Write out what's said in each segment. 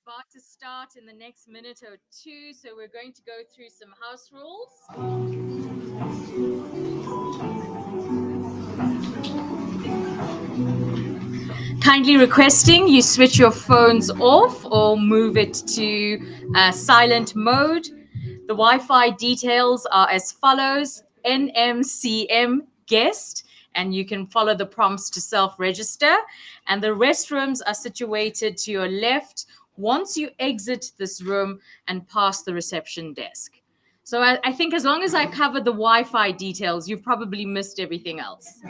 About to start in the next minute or two, so we're going to go through some house rules. Kindly requesting you switch your phones off or move it to silent mode. The Wi-Fi details are as follows: NMCM guest, and you can follow the prompts to self-register. And the restrooms are situated to your left once you exit this room and pass the reception desk. So I think as long as I cover the Wi-Fi details, you've probably missed everything else.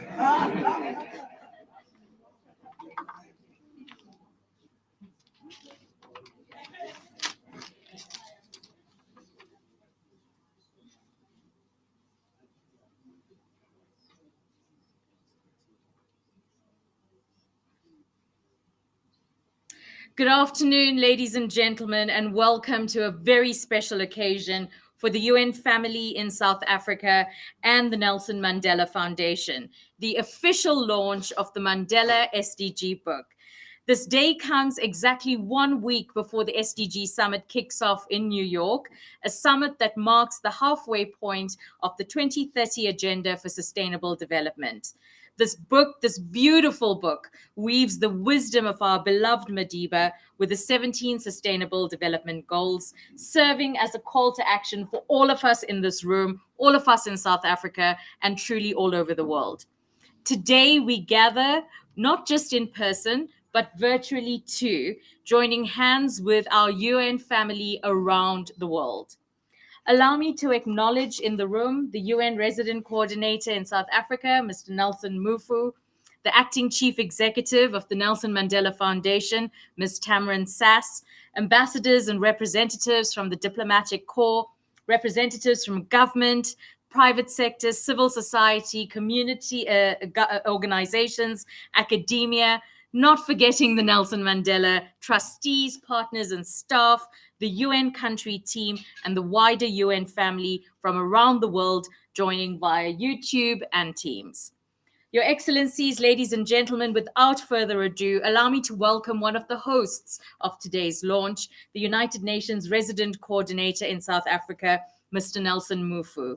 Good afternoon, ladies and gentlemen, and welcome to a very special occasion for the UN family in South Africa and the Nelson Mandela Foundation, the official launch of the Mandela SDG book. This day comes exactly 1 week before the SDG summit kicks off in New York, a summit that marks the halfway point of the 2030 Agenda for Sustainable Development. This book, this beautiful book, weaves the wisdom of our beloved Madiba with the 17 Sustainable Development Goals, serving as a call to action for all of us in this room, all of us in South Africa, and truly all over the world. Today, we gather not just in person, but virtually too, joining hands with our UN family around the world. Allow me to acknowledge in the room the UN Resident Coordinator in South Africa, Mr. Nelson Mufu, the Acting Chief Executive of the Nelson Mandela Foundation, Ms. Tamarin Sass, ambassadors and representatives from the Diplomatic Corps, representatives from government, private sector, civil society, community organizations, academia, not forgetting the Nelson Mandela trustees, partners, and staff, the UN country team, and the wider UN family from around the world joining via YouTube and Teams. Your Excellencies, ladies and gentlemen, without further ado, allow me to welcome one of the hosts of today's launch, the United Nations Resident Coordinator in South Africa, Mr. Nelson Mufu.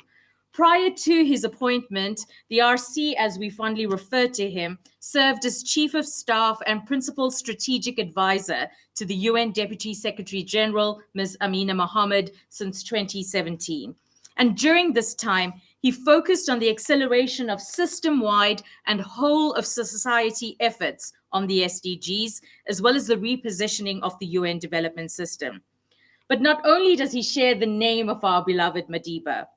Prior to his appointment, the RC, as we fondly refer to him, served as Chief of Staff and Principal Strategic Advisor to the UN Deputy Secretary General, Ms. Amina Mohammed, since 2017. And during this time, he focused on the acceleration of system-wide and whole of society efforts on the SDGs, as well as the repositioning of the UN development system. But not only does he share the name of our beloved Madiba,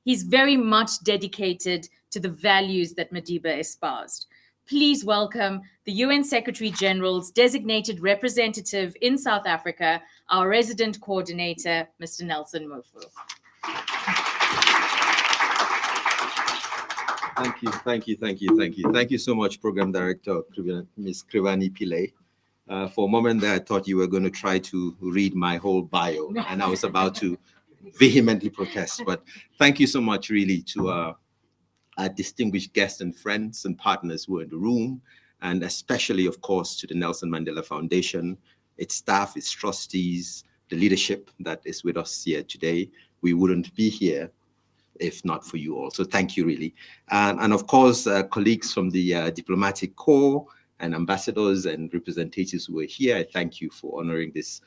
he's very much dedicated to the values that Madiba espoused. Please welcome the UN Secretary General's designated representative in South Africa, our resident coordinator, Mr. Nelson Mufu. Thank you so much, Program Director Ms. Krivani Pillay. For a moment there, I thought you were going to try to read my whole bio, and I was about to vehemently protest. But thank you so much, really, to our distinguished guests and friends and partners who are in the room, and especially, of course, to the Nelson Mandela Foundation, its staff, its trustees, the leadership that is with us here today. We wouldn't be here if not for you all. So thank you, really. And of course, colleagues from the Diplomatic Corps and ambassadors and representatives who are here, I thank you for honoring this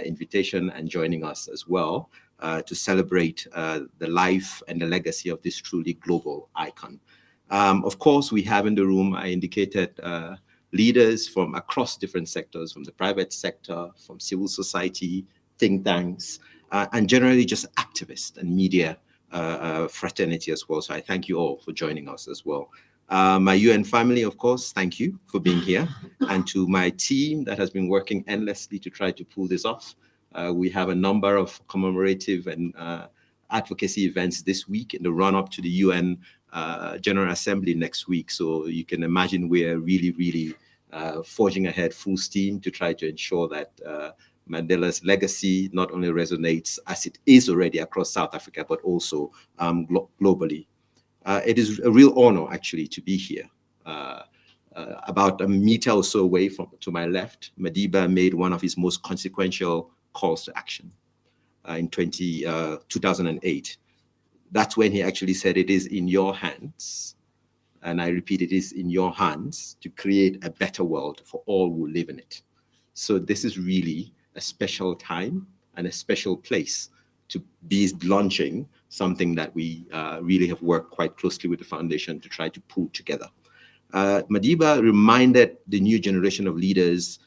invitation and joining us as well to celebrate the life and the legacy of this truly global icon. Of course, we have in the room, I indicated, leaders from across different sectors, from the private sector, from civil society, think tanks, and generally just activists and media fraternity as well. So I thank you all for joining us as well. My UN family, of course, thank you for being here. And to my team that has been working endlessly to try to pull this off. We have a number of commemorative and advocacy events this week in the run-up to the UN General Assembly next week. So you can imagine we're really forging ahead full steam to try to ensure that Mandela's legacy not only resonates as it is already across South Africa, but also globally. It is a real honor, actually, to be here about a meter or so away from to my left, Madiba made one of his most consequential calls to action in 2008. That's when he actually said, it is in your hands, and I repeat, it is in your hands to create a better world for all who live in it. So this is really a special time and a special place to be launching something that we really have worked quite closely with the foundation to try to pull together. Madiba reminded the new generation of leaders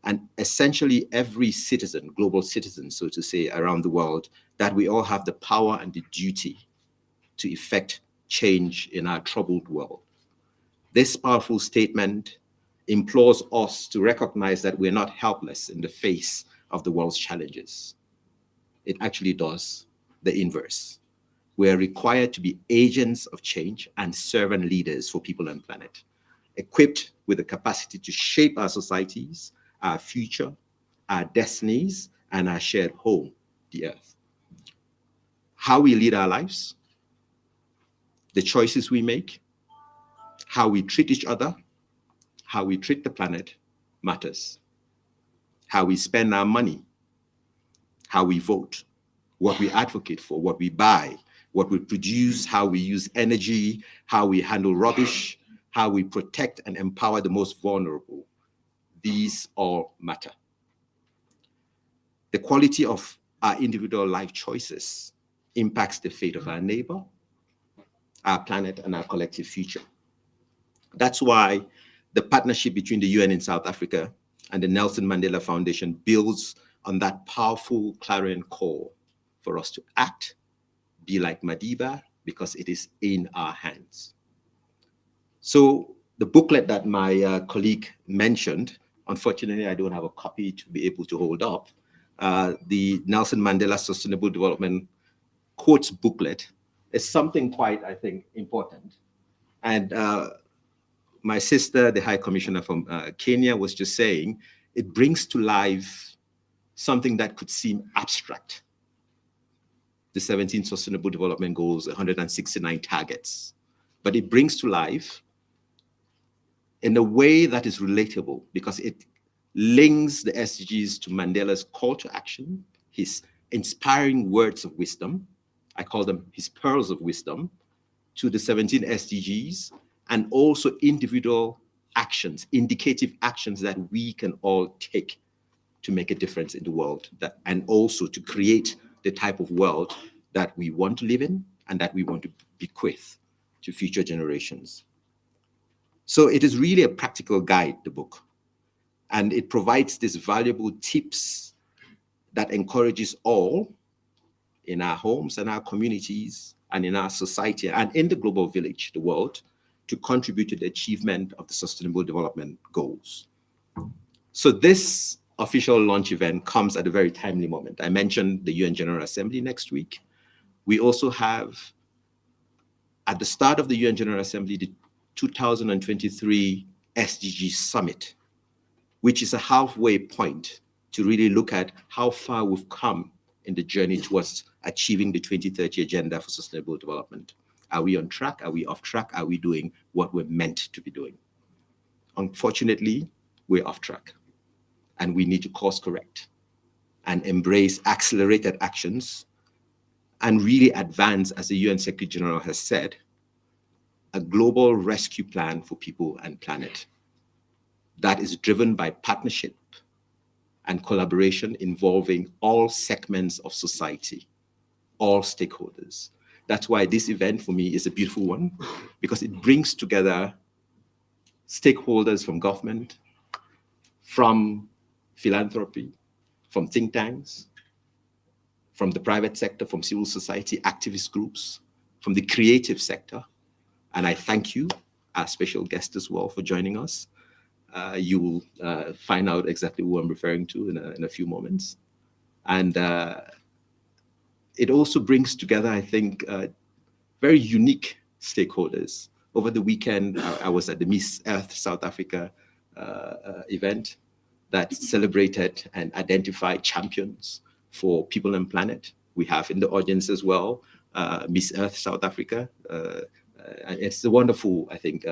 and essentially every citizen, global citizen, so to say, around the world, that we all have the power and the duty to effect change in our troubled world. This powerful statement implores us to recognize that we're not helpless in the face of the world's challenges. It actually does the inverse. We are required to be agents of change and servant leaders for people and planet, equipped with the capacity to shape our societies, our future, our destinies, and our shared home, the earth. How we lead our lives, the choices we make, how we treat each other, how we treat the planet matters. How we spend our money, how we vote, what we advocate for, what we buy, what we produce, how we use energy, how we handle rubbish, how we protect and empower the most vulnerable. These all matter. The quality of our individual life choices impacts the fate of our neighbor, our planet, and our collective future. That's why the partnership between the UN in South Africa and the Nelson Mandela Foundation builds on that powerful clarion call for us to act, be like Madiba, because it is in our hands. So the booklet that my colleague mentioned, unfortunately, I don't have a copy to be able to hold up. The Nelson Mandela Sustainable Development Quotes Booklet is something quite, I think, important. And my sister, the High Commissioner from Kenya, was just saying, it brings to life something that could seem abstract. The 17 Sustainable Development Goals, 169 targets. But it brings to life in a way that is relatable because it links the SDGs to Mandela's call to action, his inspiring words of wisdom, I call them his pearls of wisdom, to the 17 SDGs, and also individual actions, indicative actions that we can all take to make a difference in the world, and also to create the type of world that we want to live in and that we want to bequeath to future generations. So it is really a practical guide, the book, and it provides these valuable tips that encourages all in our homes and our communities and in our society and in the global village, the world, to contribute to the achievement of the Sustainable Development Goals. So this official launch event comes at a very timely moment. I mentioned the UN General Assembly next week. We also have, at the start of the UN General Assembly, the 2023 SDG Summit, which is a halfway point to really look at how far we've come in the journey towards achieving the 2030 Agenda for Sustainable Development. Are we on track? Are we off track? Are we doing what we're meant to be doing? Unfortunately, we're off track, and we need to course correct and embrace accelerated actions and really advance, as the UN Secretary General has said, a global rescue plan for people and planet that is driven by partnership and collaboration involving all segments of society, all stakeholders. That's why this event for me is a beautiful one, because it brings together stakeholders from government, from philanthropy, from think tanks, from the private sector, from civil society, activist groups, from the creative sector. And I thank you, our special guest as well, for joining us. You will find out exactly who I'm referring to in a few moments. And it also brings together, I think, very unique stakeholders. Over the weekend, I was at the Miss Earth South Africa event that celebrated and identified champions for people and planet. We have in the audience as well, Miss Earth South Africa. It's a wonderful, I think,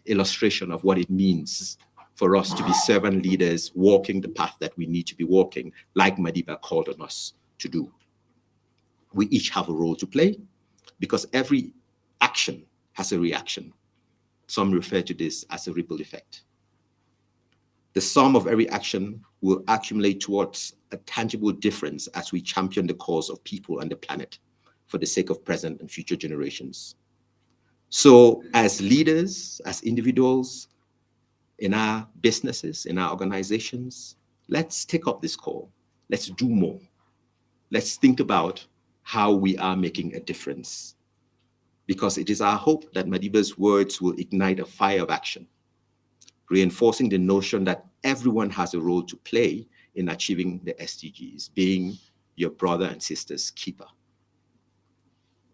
illustration of what it means for us to be servant leaders walking the path that we need to be walking, like Madiba called on us to do. We each have a role to play because every action has a reaction. Some refer to this as a ripple effect. The sum of every action will accumulate towards a tangible difference as we champion the cause of people and the planet for the sake of present and future generations. So as leaders, as individuals, in our businesses, in our organizations, let's take up this call. Let's do more. Let's think about how we are making a difference, because it is our hope that Madiba's words will ignite a fire of action, reinforcing the notion that everyone has a role to play in achieving the SDGs, being your brother and sister's keeper.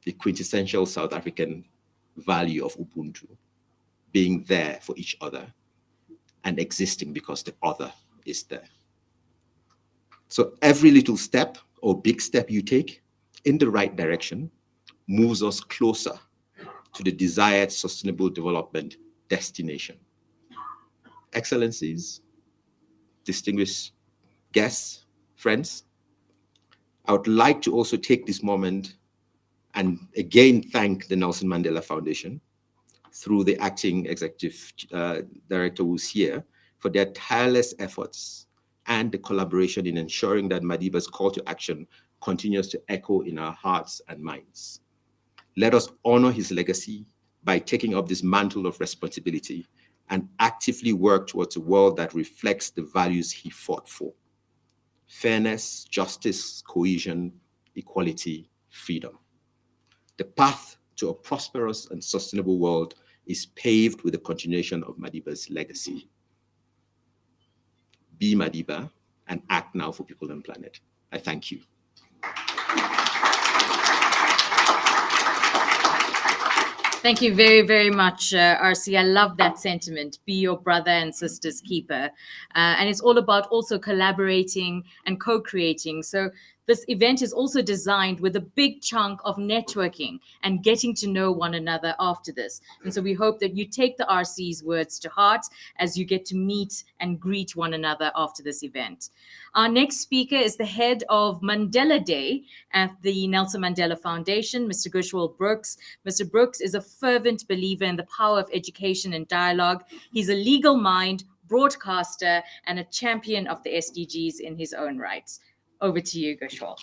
The quintessential South African value of Ubuntu, being there for each other and existing because the other is there. So every little step or big step you take in the right direction moves us closer to the desired sustainable development destination. Excellencies, distinguished guests, friends, I would like to also take this moment and again thank the Nelson Mandela Foundation through the acting executive director who's here for their tireless efforts and the collaboration in ensuring that Madiba's call to action continues to echo in our hearts and minds. Let us honor his legacy by taking up this mantle of responsibility and actively work towards a world that reflects the values he fought for: fairness, justice, cohesion, equality, freedom. The path to a prosperous and sustainable world is paved with the continuation of Madiba's legacy. Be Madiba and act now for people and planet. I thank you. Thank you very, very much, RC. I love that sentiment. Be your brother and sister's keeper. And it's all about also collaborating and co-creating. So this event is also designed with a big chunk of networking and getting to know one another after this. And so we hope that you take the RC's words to heart as you get to meet and greet one another after this event. Our next speaker is the head of Mandela Day at the Nelson Mandela Foundation, Mr. Gushwal Brooks. Mr. Brooks is a fervent believer in the power of education and dialogue. He's a legal mind, broadcaster, and a champion of the SDGs in his own right. Over to you, Gushwal.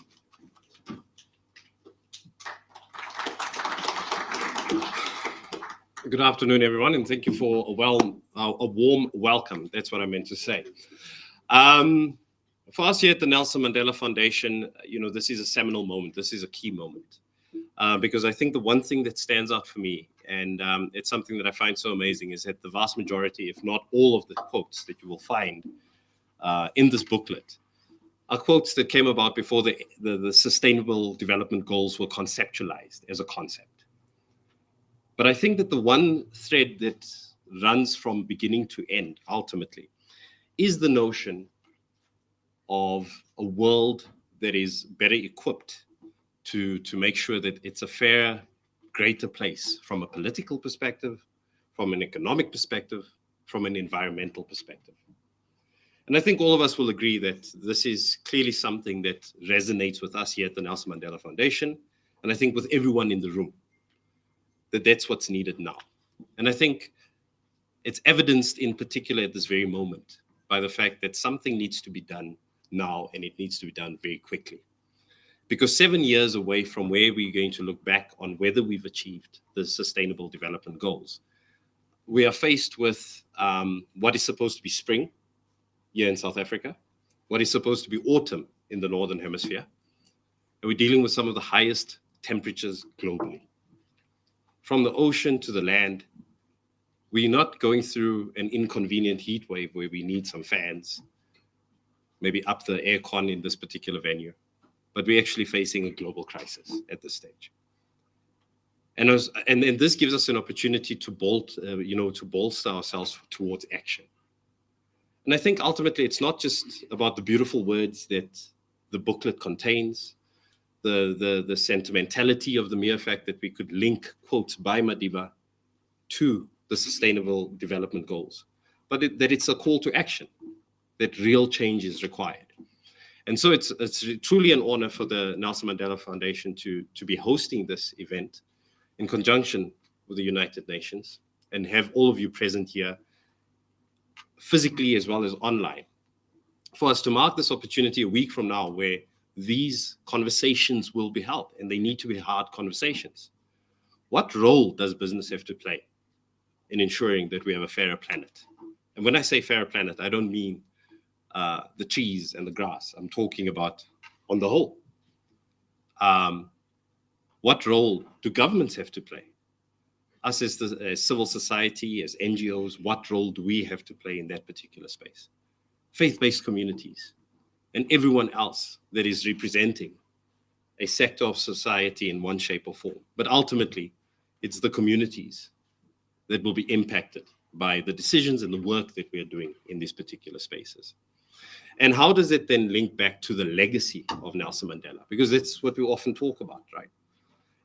Good afternoon, everyone, and thank you for a warm welcome. That's what I meant to say. For us here at the Nelson Mandela Foundation, this is a seminal moment. This is a key moment because I think the one thing that stands out for me, and it's something that I find so amazing, is that the vast majority, if not all of the quotes that you will find in this booklet are quotes that came about before the Sustainable Development Goals were conceptualized as a concept. But I think that the one thread that runs from beginning to end, ultimately, is the notion of a world that is better equipped to make sure that it's a fair, greater place from a political perspective, from an economic perspective, from an environmental perspective. And I think all of us will agree that this is clearly something that resonates with us here at the Nelson Mandela Foundation, and I think with everyone in the room, that that's what's needed now. And I think it's evidenced in particular at this very moment by the fact that something needs to be done now, and it needs to be done very quickly. Because 7 years away from where we're going to look back on whether we've achieved the Sustainable Development Goals, we are faced with what is supposed to be spring here in South Africa, what is supposed to be autumn in the Northern Hemisphere, and we're dealing with some of the highest temperatures globally. From the ocean to the land, we're not going through an inconvenient heat wave where we need some fans, maybe up the aircon in this particular venue, but we're actually facing a global crisis at this stage. And this gives us an opportunity to bolster ourselves towards action. And I think ultimately it's not just about the beautiful words that the booklet contains, the sentimentality of the mere fact that we could link quotes by Madiba to the Sustainable Development Goals, but that it's a call to action, that real change is required. And so it's truly an honor for the Nelson Mandela Foundation to be hosting this event in conjunction with the United Nations and have all of you present here physically as well as online for us to mark this opportunity a week from now where these conversations will be held, and they need to be hard conversations. What role does business have to play in ensuring that we have a fairer planet? And when I say fairer planet, I don't mean the trees and the grass. I'm talking about on the whole. What role do governments have to play? Us as civil society, as NGOs, what role do we have to play in that particular space? Faith-based communities and everyone else that is representing a sector of society in one shape or form. But ultimately, it's the communities that will be impacted by the decisions and the work that we are doing in these particular spaces. And how does it then link back to the legacy of Nelson Mandela? Because that's what we often talk about, right?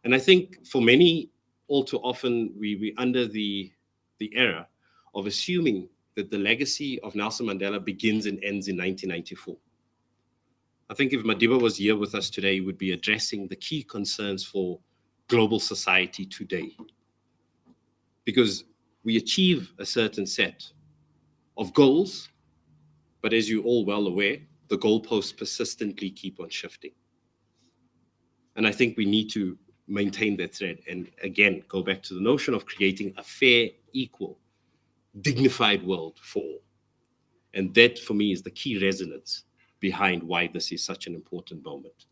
And I think for many, all too often, we under the era of assuming that the legacy of Nelson Mandela begins and ends in 1994. I think if Madiba was here with us today, he would be addressing the key concerns for global society today. Because we achieve a certain set of goals, but as you're all well aware, the goalposts persistently keep on shifting. And I think we need to maintain that thread and again, go back to the notion of creating a fair, equal, dignified world for all. And that for me is the key resonance behind why this is such an important moment.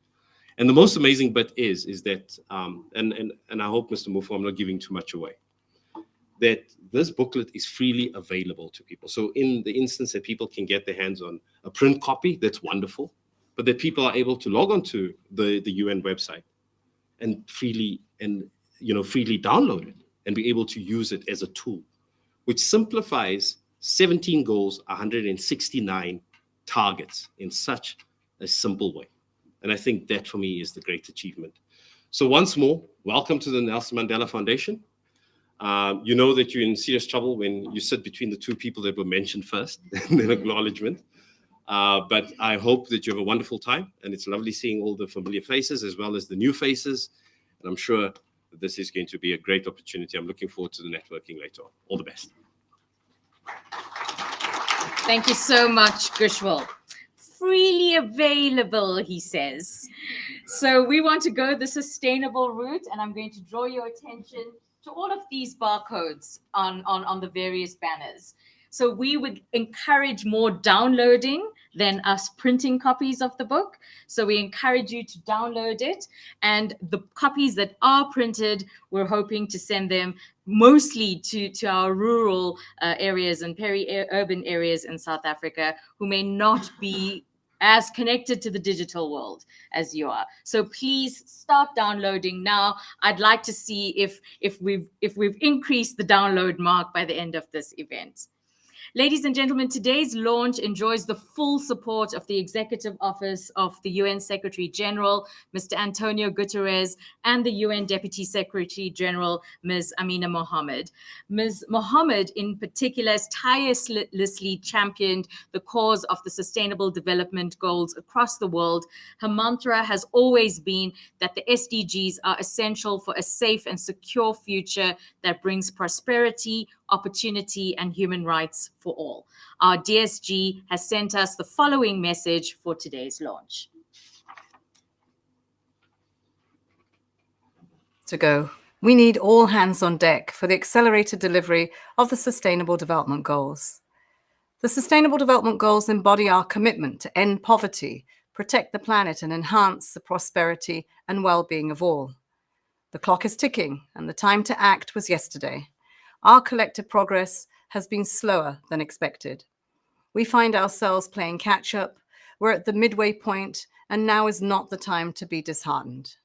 And the most amazing bit is that, and I hope, Mr. Mufo, I'm not giving too much away, that this booklet is freely available to people. So in the instance that people can get their hands on a print copy, that's wonderful, but that people are able to log on to the UN website and freely download it and be able to use it as a tool, which simplifies 17 goals, 169 targets in such a simple way. And I think that for me is the great achievement. So once more, welcome to the Nelson Mandela Foundation. You know that you're in serious trouble when you sit between the two people that were mentioned first and then acknowledgement. But I hope that you have a wonderful time, and it's lovely seeing all the familiar faces as well as the new faces. And I'm sure that this is going to be a great opportunity. I'm looking forward to the networking later on. All the best. Thank you so much, Gushwal. Freely available, he says. So we want to go the sustainable route, and I'm going to draw your attention to all of these barcodes on the various banners. So we would encourage more downloading than us printing copies of the book. So we encourage you to download it. And the copies that are printed, we're hoping to send them mostly to our rural areas and peri-urban areas in South Africa who may not be as connected to the digital world as you are. So please start downloading now. I'd like to see if we've increased the download mark by the end of this event. Ladies and gentlemen, today's launch enjoys the full support of the Executive Office of the UN Secretary General, Mr. Antonio Guterres, and the UN Deputy Secretary General, Ms. Amina Mohammed. Ms. Mohammed, in particular, has tirelessly championed the cause of the Sustainable Development Goals across the world. Her mantra has always been that the SDGs are essential for a safe and secure future that brings prosperity, opportunity, and human rights for all. Our DSG has sent us the following message for today's launch. To go. We need all hands on deck for the accelerated delivery of the Sustainable Development Goals. The Sustainable Development Goals embody our commitment to end poverty, protect the planet, and enhance the prosperity and well-being of all. The clock is ticking, and the time to act was yesterday. Our collective progress has been slower than expected. We find ourselves playing catch-up. We're at the midway point, and now is not the time to be disheartened.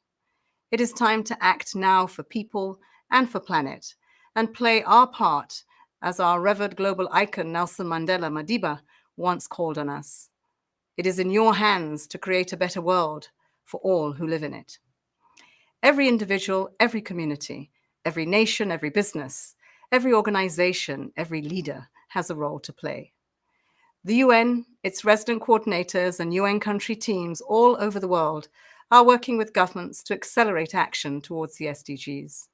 It is time to act now for people and for planet, and play our part, as our revered global icon Nelson Mandela Madiba once called on us. It is in your hands to create a better world for all who live in it. Every individual, every community, every nation, every business, Every organization, every leader has a role to play. The UN, its resident coordinators and UN country teams all over the world are working with governments to accelerate action towards the SDGs.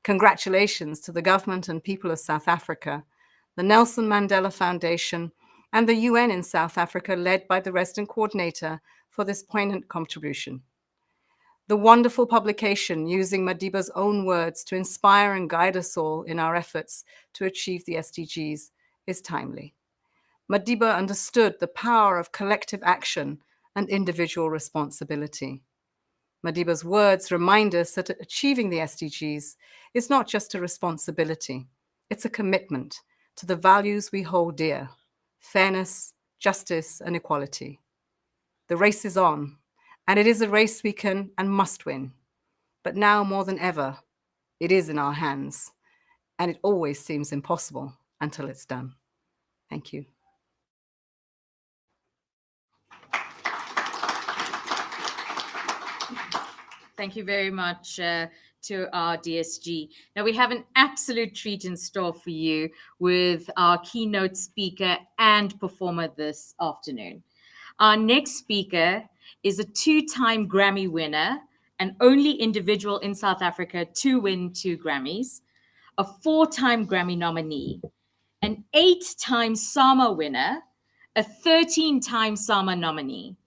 Congratulations to the government and people of South Africa, the Nelson Mandela Foundation, and the UN in South Africa, led by the resident coordinator, for this poignant contribution. The wonderful publication, using Madiba's own words to inspire and guide us all in our efforts to achieve the SDGs, is timely. Madiba understood the power of collective action and individual responsibility. Madiba's words remind us that achieving the SDGs is not just a responsibility, it's a commitment to the values we hold dear: fairness, justice, and equality. The race is on, and it is a race we can and must win. But now more than ever, it is in our hands, and it always seems impossible until it's done. Thank you. Thank you very much to our DSG. Now, we have an absolute treat in store for you with our keynote speaker and performer this afternoon. Our next speaker is a two-time Grammy winner, and only individual in South Africa to win 2 Grammys, a 4-time Grammy nominee, an 8-time SAMA winner, a 13-time SAMA nominee,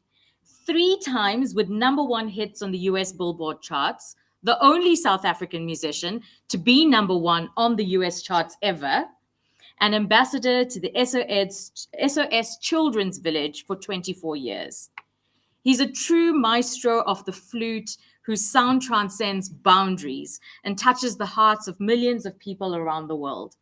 3 times with #1 hits on the US Billboard charts, the only South African musician to be #1 on the US charts ever, an ambassador to the SOS Children's Village for 24 years. He's a true maestro of the flute whose sound transcends boundaries and touches the hearts of millions of people around the world.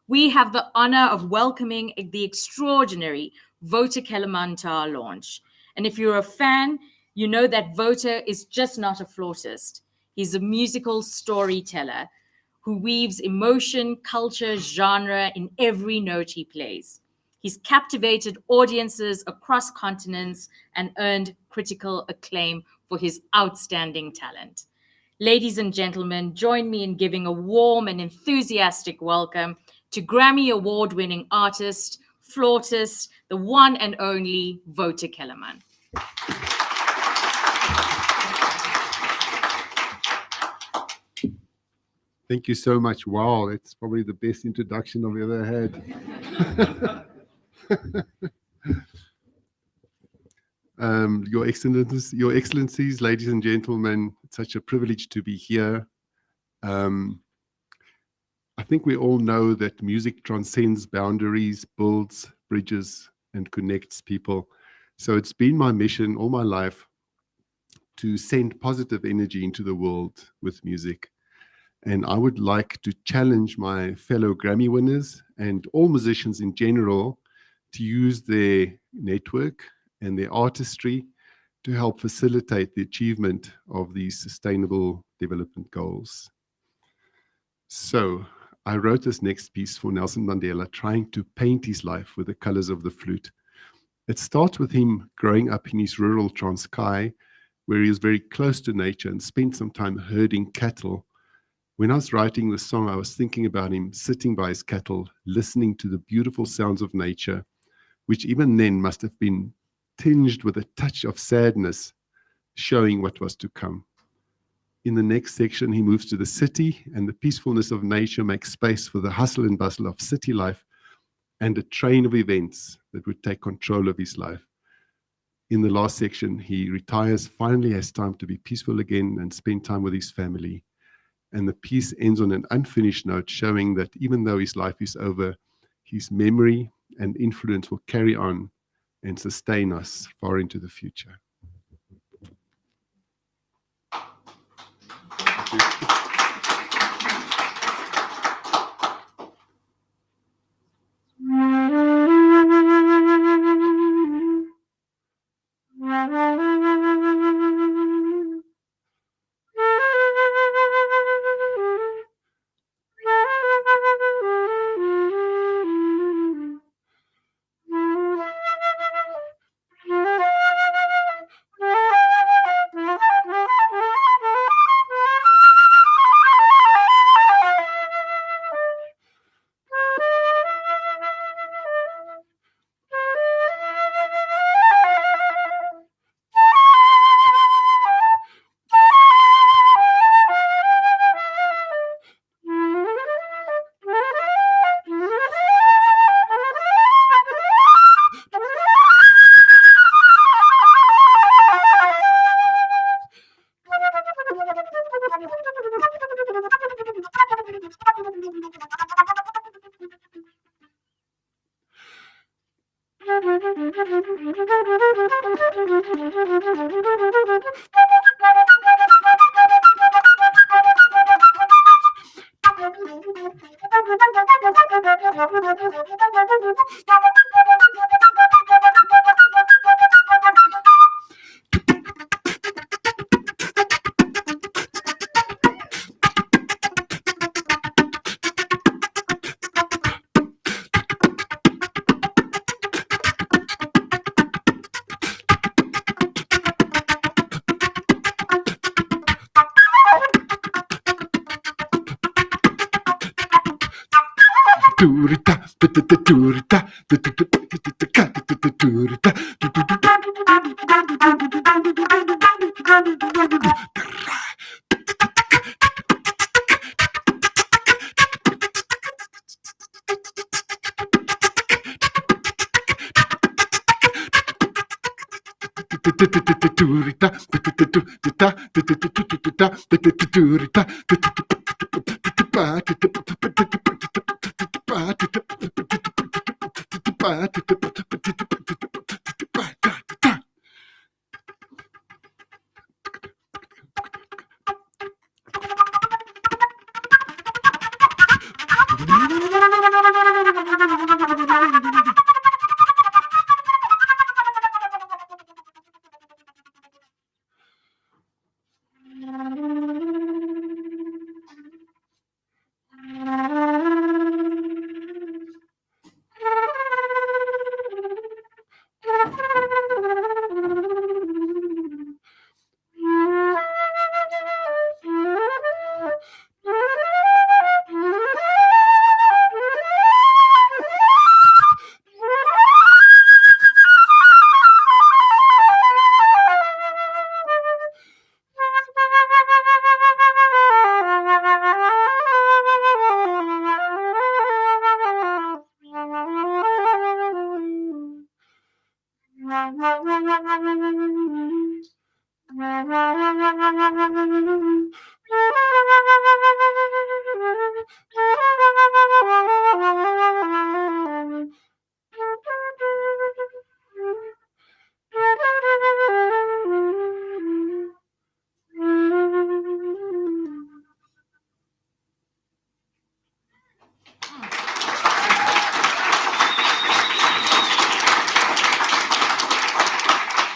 We have the honor of welcoming the extraordinary Wouter Kellerman to our launch. And if you're a fan, you know that Wouter is just not a flautist. He's a musical storyteller who weaves emotion, culture, genre in every note he plays. He's captivated audiences across continents and earned critical acclaim for his outstanding talent. Ladies and gentlemen, join me in giving a warm and enthusiastic welcome to Grammy Award-winning artist, flautist, the one and only Wouter Kellerman. Thank you so much. Wow, it's probably the best introduction I've ever had. Your Excellencies, ladies and gentlemen, it's such a privilege to be here. I think we all know that music transcends boundaries, builds bridges, and connects people. So it's been my mission all my life to send positive energy into the world with music. And I would like to challenge my fellow Grammy winners and all musicians in general to use their network and their artistry to help facilitate the achievement of these sustainable development goals. So I wrote this next piece for Nelson Mandela, trying to paint his life with the colors of the flute. It starts with him growing up in his rural Transkei, where he was very close to nature and spent some time herding cattle. When I was writing the song, I was thinking about him sitting by his cattle, listening to the beautiful sounds of nature, which even then must have been tinged with a touch of sadness, showing what was to come. In the next section, he moves to the city, and the peacefulness of nature makes space for the hustle and bustle of city life and a train of events that would take control of his life. In the last section, he retires, finally has time to be peaceful again and spend time with his family. And the piece ends on an unfinished note, showing that even though his life is over, his memory and influence will carry on and sustain us far into the future.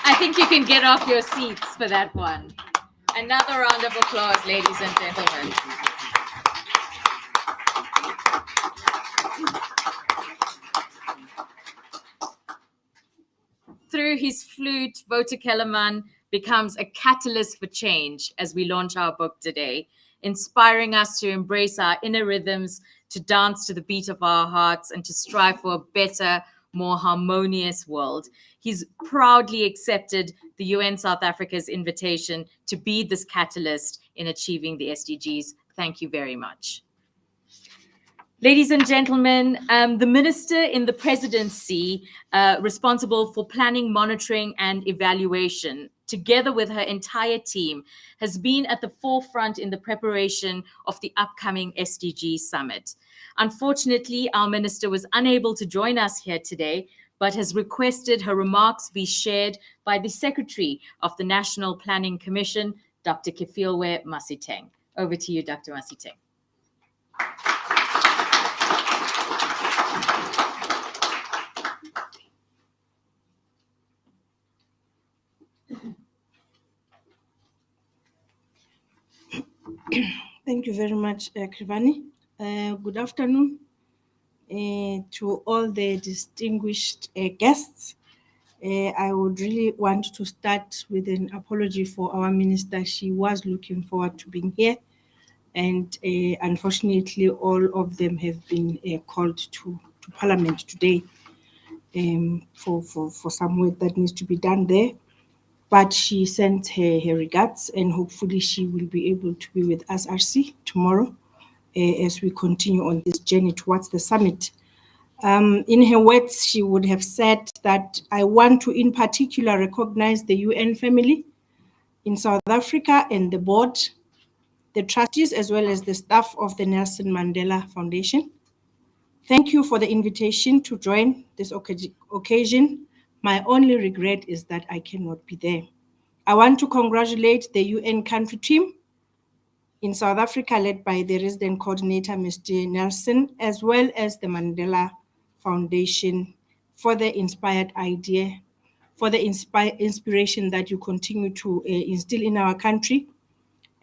I think you can get off your seats for that one. Another round of applause, ladies and gentlemen. Through his flute, Wouter Kellerman becomes a catalyst for change as we launch our book today, inspiring us to embrace our inner rhythms, to dance to the beat of our hearts, and to strive for a better, more harmonious world. He's proudly accepted the UN South Africa's invitation to be this catalyst in achieving the SDGs. Thank you very much. Ladies and gentlemen, the minister in the presidency responsible for planning, monitoring, and evaluation, together with her entire team, has been at the forefront in the preparation of the upcoming SDG summit. Unfortunately, our minister was unable to join us here today, but has requested her remarks be shared by the Secretary of the National Planning Commission, Dr. Kefilwe Masiteng. Over to you, Dr. Masiteng. Thank you very much, Krivani. Good afternoon to all the distinguished guests. I would really want to start with an apology for our minister. She was looking forward to being here, and unfortunately, all of them have been called to Parliament today for some work that needs to be done there. But she sent her regards, and hopefully she will be able to be with us, RC, tomorrow as we continue on this journey towards the summit. In her words, she would have said that I want to in particular recognize the UN family in South Africa and the board, the trustees, as well as the staff of the Nelson Mandela Foundation. Thank you for the invitation to join this occasion. My only regret is that I cannot be there. I want to congratulate the UN country team in South Africa, led by the resident coordinator, Mr. Nelson, as well as the Mandela Foundation, for the inspired idea, for the inspiration that you continue to instill in our country.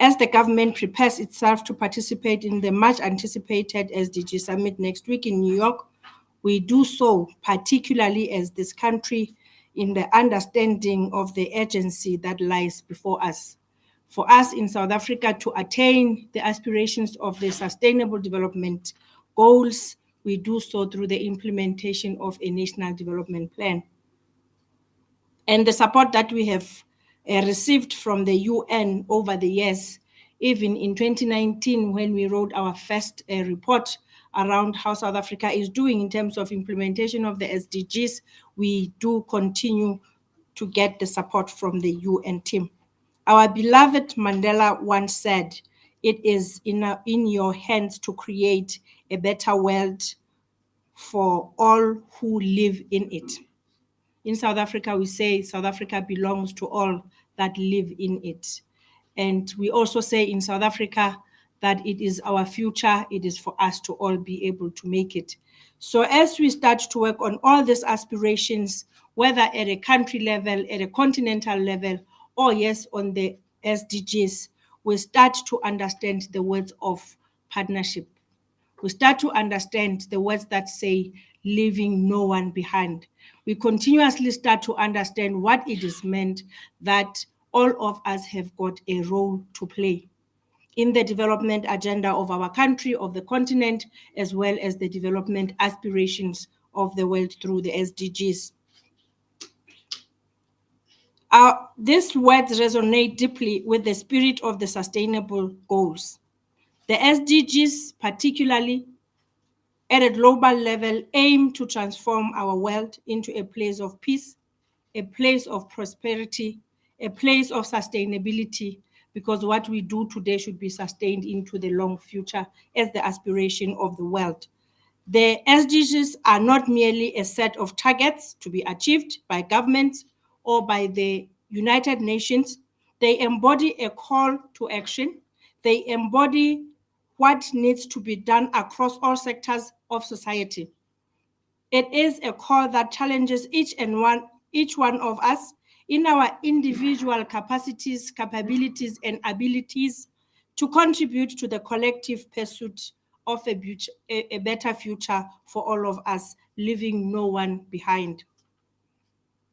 As the government prepares itself to participate in the much anticipated SDG summit next week in New York, we do so particularly as this country in the understanding of the urgency that lies before us. For us in South Africa to attain the aspirations of the Sustainable Development Goals, we do so through the implementation of a national development plan. And the support that we have received from the UN over the years, even in 2019, when we wrote our first report around how South Africa is doing in terms of implementation of the SDGs, we do continue to get the support from the UN team. Our beloved Mandela once said, "It is in your hands to create a better world for all who live in it." In South Africa, we say South Africa belongs to all that live in it. And we also say in South Africa that it is our future, it is for us to all be able to make it. So as we start to work on all these aspirations, whether at a country level, at a continental level, or yes, on the SDGs, we start to understand the words of partnership. We start to understand the words that say, leaving no one behind. We continuously start to understand what it is meant that all of us have got a role to play in the development agenda of our country, of the continent, as well as the development aspirations of the world through the SDGs. These words resonate deeply with the spirit of the sustainable goals. The SDGs, particularly at a global level, aim to transform our world into a place of peace, a place of prosperity, a place of sustainability, because what we do today should be sustained into the long future as the aspiration of the world. The SDGs are not merely a set of targets to be achieved by governments or by the United Nations. They embody a call to action. They embody what needs to be done across all sectors of society. It is a call that challenges each one of us in our individual capacities, capabilities, and abilities to contribute to the collective pursuit of a better future for all of us, leaving no one behind.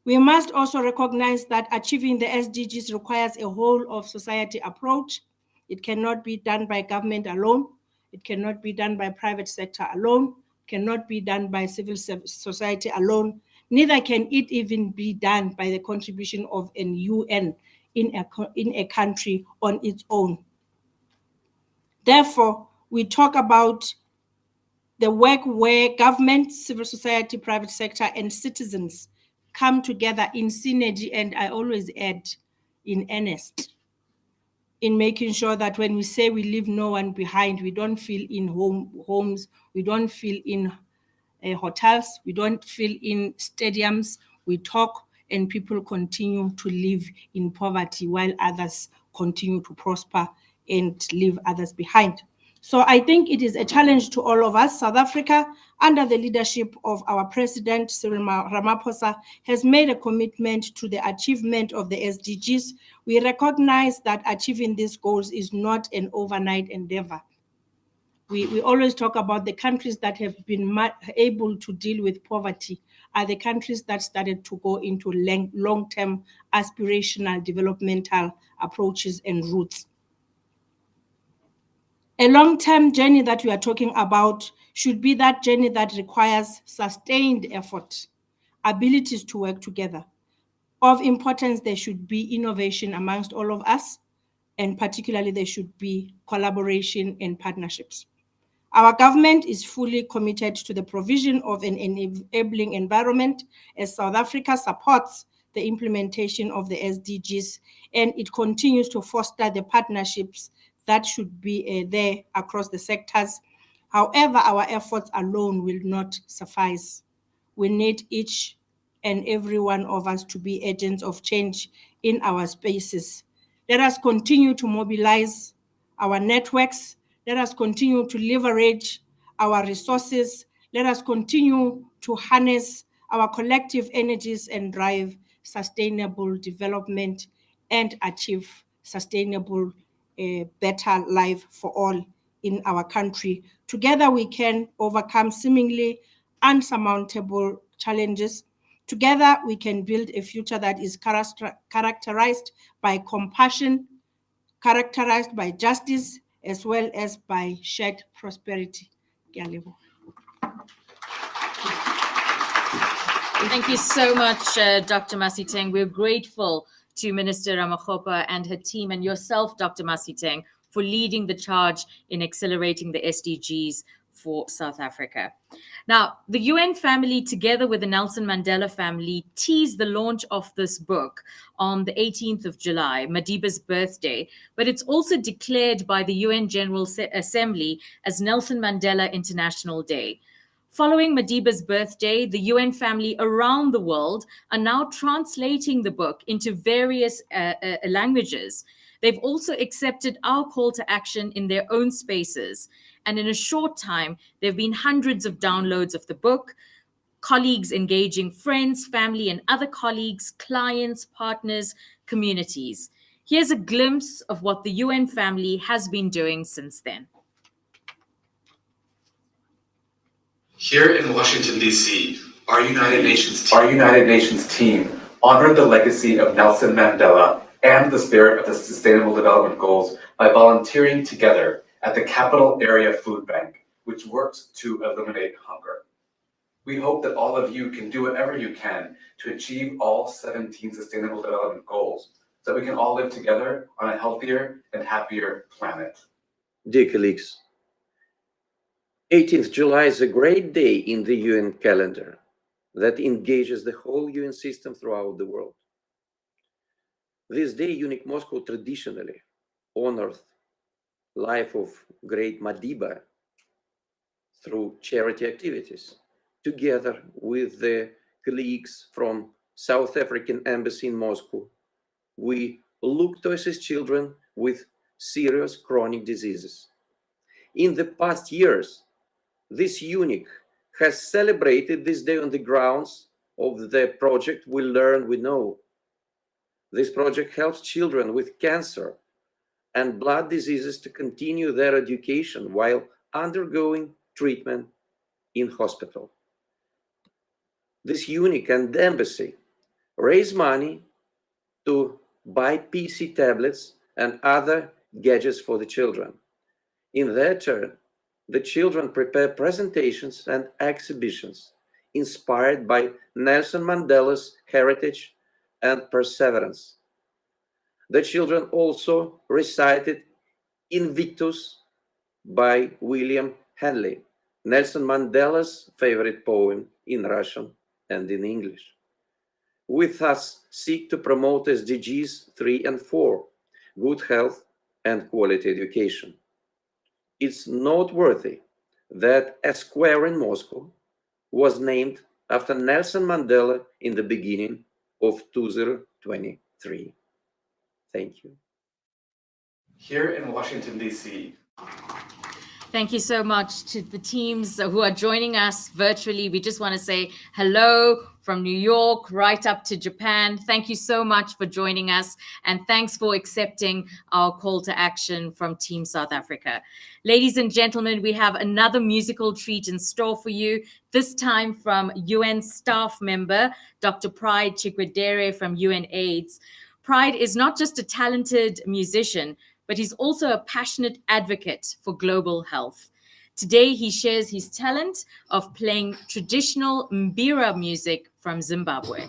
We must also recognize that achieving the SDGs requires a whole of society approach. It cannot be done by government alone. It cannot be done by private sector alone. It cannot be done by civil society alone. Neither can it even be done by the contribution of an UN in a country on its own. Therefore, we talk about the work where government, civil society, private sector, and citizens come together in synergy, and I always add, in earnest, in making sure that when we say we leave no one behind, we don't feel in homes, we don't feel in hotels, we don't feel in stadiums. We talk and people continue to live in poverty while others continue to prosper and leave others behind. So I think it is a challenge to all of us. South Africa, under the leadership of our president, Cyril Ramaphosa, has made a commitment to the achievement of the SDGs. We recognize that achieving these goals is not an overnight endeavor. We always talk about the countries that have been able to deal with poverty are the countries that started to go into long-term aspirational developmental approaches and routes. A long-term journey that we are talking about should be that journey that requires sustained effort, abilities to work together. Of importance, there should be innovation amongst all of us, and particularly there should be collaboration and partnerships. Our government is fully committed to the provision of an enabling environment as South Africa supports the implementation of the SDGs, and it continues to foster the partnerships that should be there across the sectors. However, our efforts alone will not suffice. We need each and every one of us to be agents of change in our spaces. Let us continue to mobilize our networks. Let us continue to leverage our resources. Let us continue to harness our collective energies and drive sustainable development and achieve sustainable, better life for all in our country. Together we can overcome seemingly unsurmountable challenges. Together we can build a future that is characterized by compassion, characterized by justice, as well as by shared prosperity. Ke a leboha. Thank you so much, Dr. Masiteng. We're grateful to Minister Ramakgopa and her team and yourself, Dr. Masiteng, for leading the charge in accelerating the SDGs for South Africa. Now, the UN family, together with the Nelson Mandela family, teased the launch of this book on the 18th of July, Madiba's birthday, but it's also declared by the UN General Assembly as Nelson Mandela International Day. Following Madiba's birthday, the UN family around the world are now translating the book into various languages. They've also accepted our call to action in their own spaces. And in a short time, there have been hundreds of downloads of the book, colleagues engaging friends, family, and other colleagues, clients, partners, communities. Here's a glimpse of what the UN family has been doing since then. Here in Washington, D.C., our United Nations team honored the legacy of Nelson Mandela and the spirit of the Sustainable Development Goals by volunteering together at the Capital Area Food Bank, which works to eliminate hunger. We hope that all of you can do whatever you can to achieve all 17 Sustainable Development Goals, so that we can all live together on a healthier and happier planet. Dear colleagues, 18th July is a great day in the UN calendar that engages the whole UN system throughout the world. This day, UNIC Moscow traditionally honored life of great Madiba through charity activities, together with the colleagues from South African Embassy in Moscow. We look to assist children with serious chronic diseases. In the past years, this UNIC has celebrated this day on the grounds of the project We Learn, We Know. This project helps children with cancer and blood diseases to continue their education while undergoing treatment in hospital. This UNIC and the embassy raise money to buy PC tablets and other gadgets for the children. In their turn, the children prepare presentations and exhibitions inspired by Nelson Mandela's heritage and perseverance. The children also recited Invictus by William Henley, Nelson Mandela's favorite poem in Russian and in English. We thus seek to promote SDGs 3 and 4, good health and quality education. It's noteworthy that a square in Moscow was named after Nelson Mandela in the beginning of 2023. Thank you. Here in Washington, D.C., Thank you so much to the teams who are joining us virtually. We just want to say hello from New York right up to Japan. Thank you so much for joining us, and thanks for accepting our call to action from Team South Africa. Ladies and gentlemen, we have another musical treat in store for you, this time from UN staff member, Dr. Pride Chikwedere from UNAIDS. Pride is not just a talented musician, but he's also a passionate advocate for global health. Today, he shares his talent of playing traditional mbira music from Zimbabwe.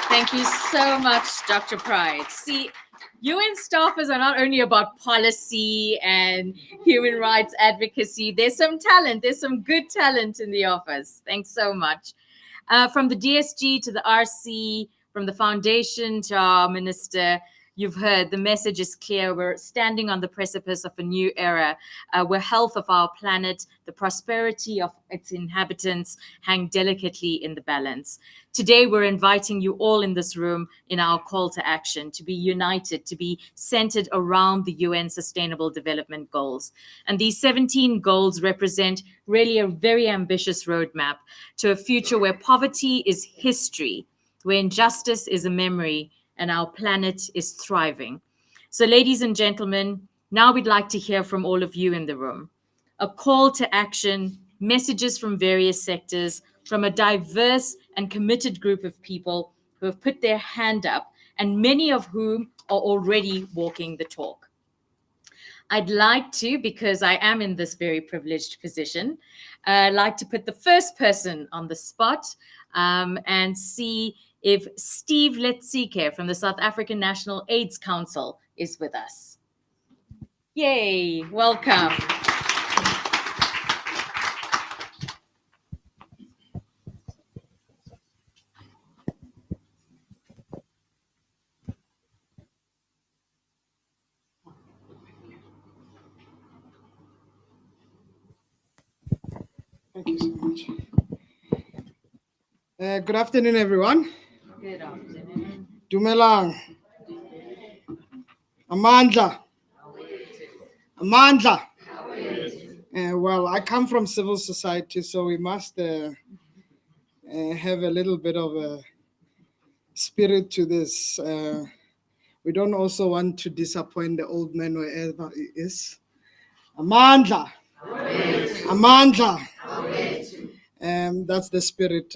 Thank you so much, Dr. Pride. See, UN staffers are not only about policy and human rights advocacy. There's some talent. There's some good talent in the office. Thanks so much. From the DSG to the RC, from the foundation to our minister, you've heard the message is clear. We're standing on the precipice of a new era where health of our planet, the prosperity of its inhabitants hang delicately in the balance. Today, we're inviting you all in this room in our call to action to be united, to be centered around the UN Sustainable Development Goals. And these 17 goals represent really a very ambitious roadmap to a future where poverty is history, where injustice is a memory, and our planet is thriving. So, ladies and gentlemen, now we'd like to hear from all of you in the room. A call to action, messages from various sectors, from a diverse and committed group of people who have put their hand up, and many of whom are already walking the talk. I'd like to, because I am in this very privileged position, like to put the first person on the spot and see if Steve Letsike from the South African National AIDS Council is with us. Yay, welcome. Thank you so much. Good afternoon, everyone. Good afternoon. Dumelang. Amandla. Amandla. Well, I come from civil society, so we must have a little bit of a spirit to this. We don't also want to disappoint the old man wherever he is. Amandla. Amandla. That's the spirit.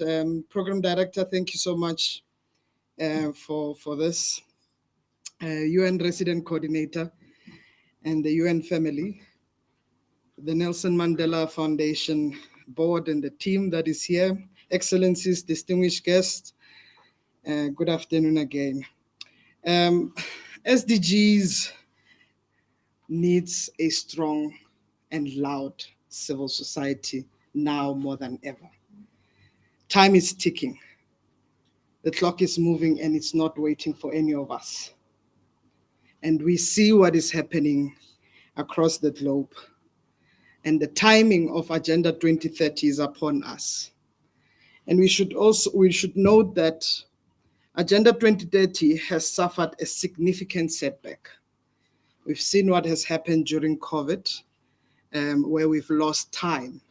Program director, thank you so much for this. UN resident coordinator and the UN family, the Nelson Mandela Foundation board and the team that is here, excellencies, distinguished guests, good afternoon again. SDGs needs a strong and loud civil society now more than ever. Time is ticking. The clock is moving and it's not waiting for any of us. And we see what is happening across the globe. And the timing of Agenda 2030 is upon us. And we should note that Agenda 2030 has suffered a significant setback. We've seen what has happened during COVID. where we've lost time.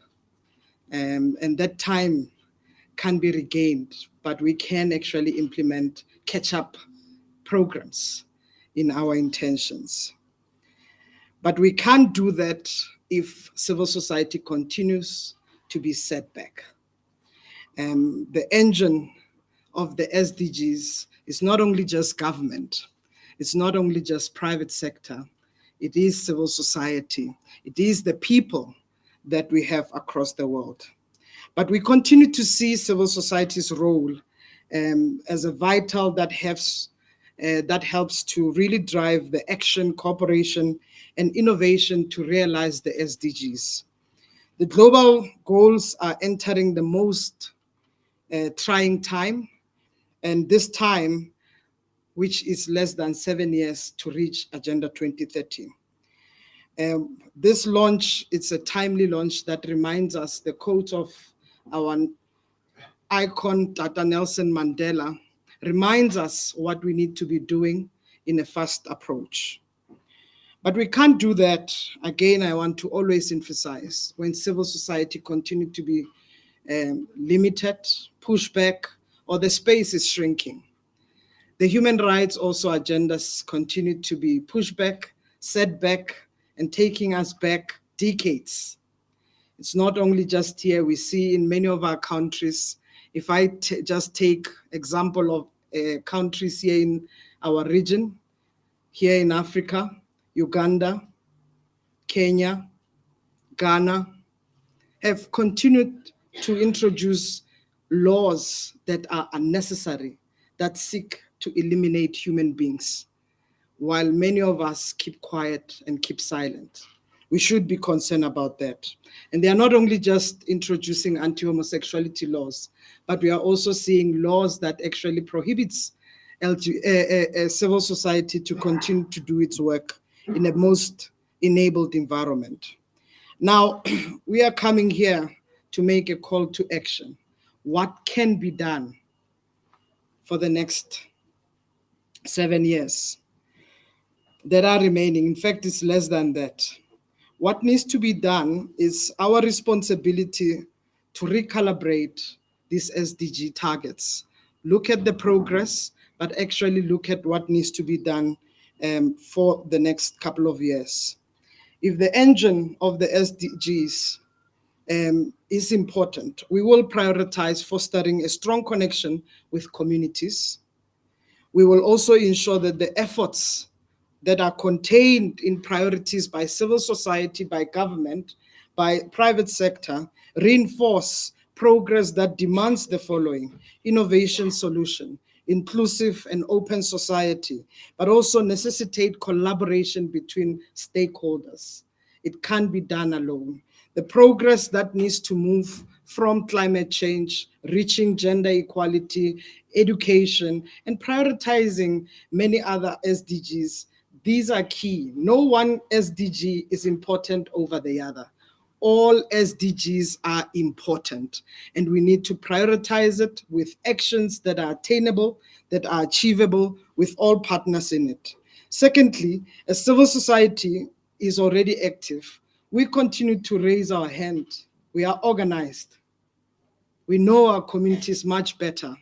And that time can be regained, but we can actually implement catch-up programs in our intentions. But we can't do that if civil society continues to be set back. The engine of the SDGs is not only just government, it's not only just private sector, it is civil society, it is the people that we have across the world. But we continue to see civil society's role as a vital that helps to really drive the action, cooperation, and innovation to realize the SDGs. The global goals are entering the most trying time, and this time, which is less than 7 years to reach Agenda 2030. This launch, it's a timely launch that reminds us the quote of our icon, Tata Nelson Mandela, reminds us what we need to be doing in a fast approach. But we can't do that. Again, I want to always emphasize, when civil society continue to be limited, pushed back, or the space is shrinking. The human rights also agendas continue to be pushed back, set back, and taking us back decades. It's not only just here, we see in many of our countries. If I just take example of countries here in our region, here in Africa, Uganda, Kenya, Ghana, have continued to introduce laws that are unnecessary, that seek to eliminate human beings, while many of us keep quiet and keep silent. We should be concerned about that. And they are not only just introducing anti-homosexuality laws, but we are also seeing laws that actually prohibits civil society to continue to do its work in a most enabled environment. Now, we are coming here to make a call to action. What can be done for the next 7 years that are remaining? In fact, it's less than that. What needs to be done is our responsibility to recalibrate these SDG targets. Look at the progress, but actually look at what needs to be done for the next couple of years. If the engine of the SDGs is important, we will prioritize fostering a strong connection with communities. We will also ensure that the efforts that are contained in priorities by civil society, by government, by private sector, reinforce progress that demands the following: innovation solution, inclusive and open society, but also necessitate collaboration between stakeholders. It can't be done alone. The progress that needs to move from climate change, reaching gender equality, education, and prioritizing many other SDGs, these are key. No one SDG is important over the other. All SDGs are important, and we need to prioritize it with actions that are attainable, that are achievable with all partners in it. Secondly, as civil society is already active, we continue to raise our hand. We are organized. We know our communities much better,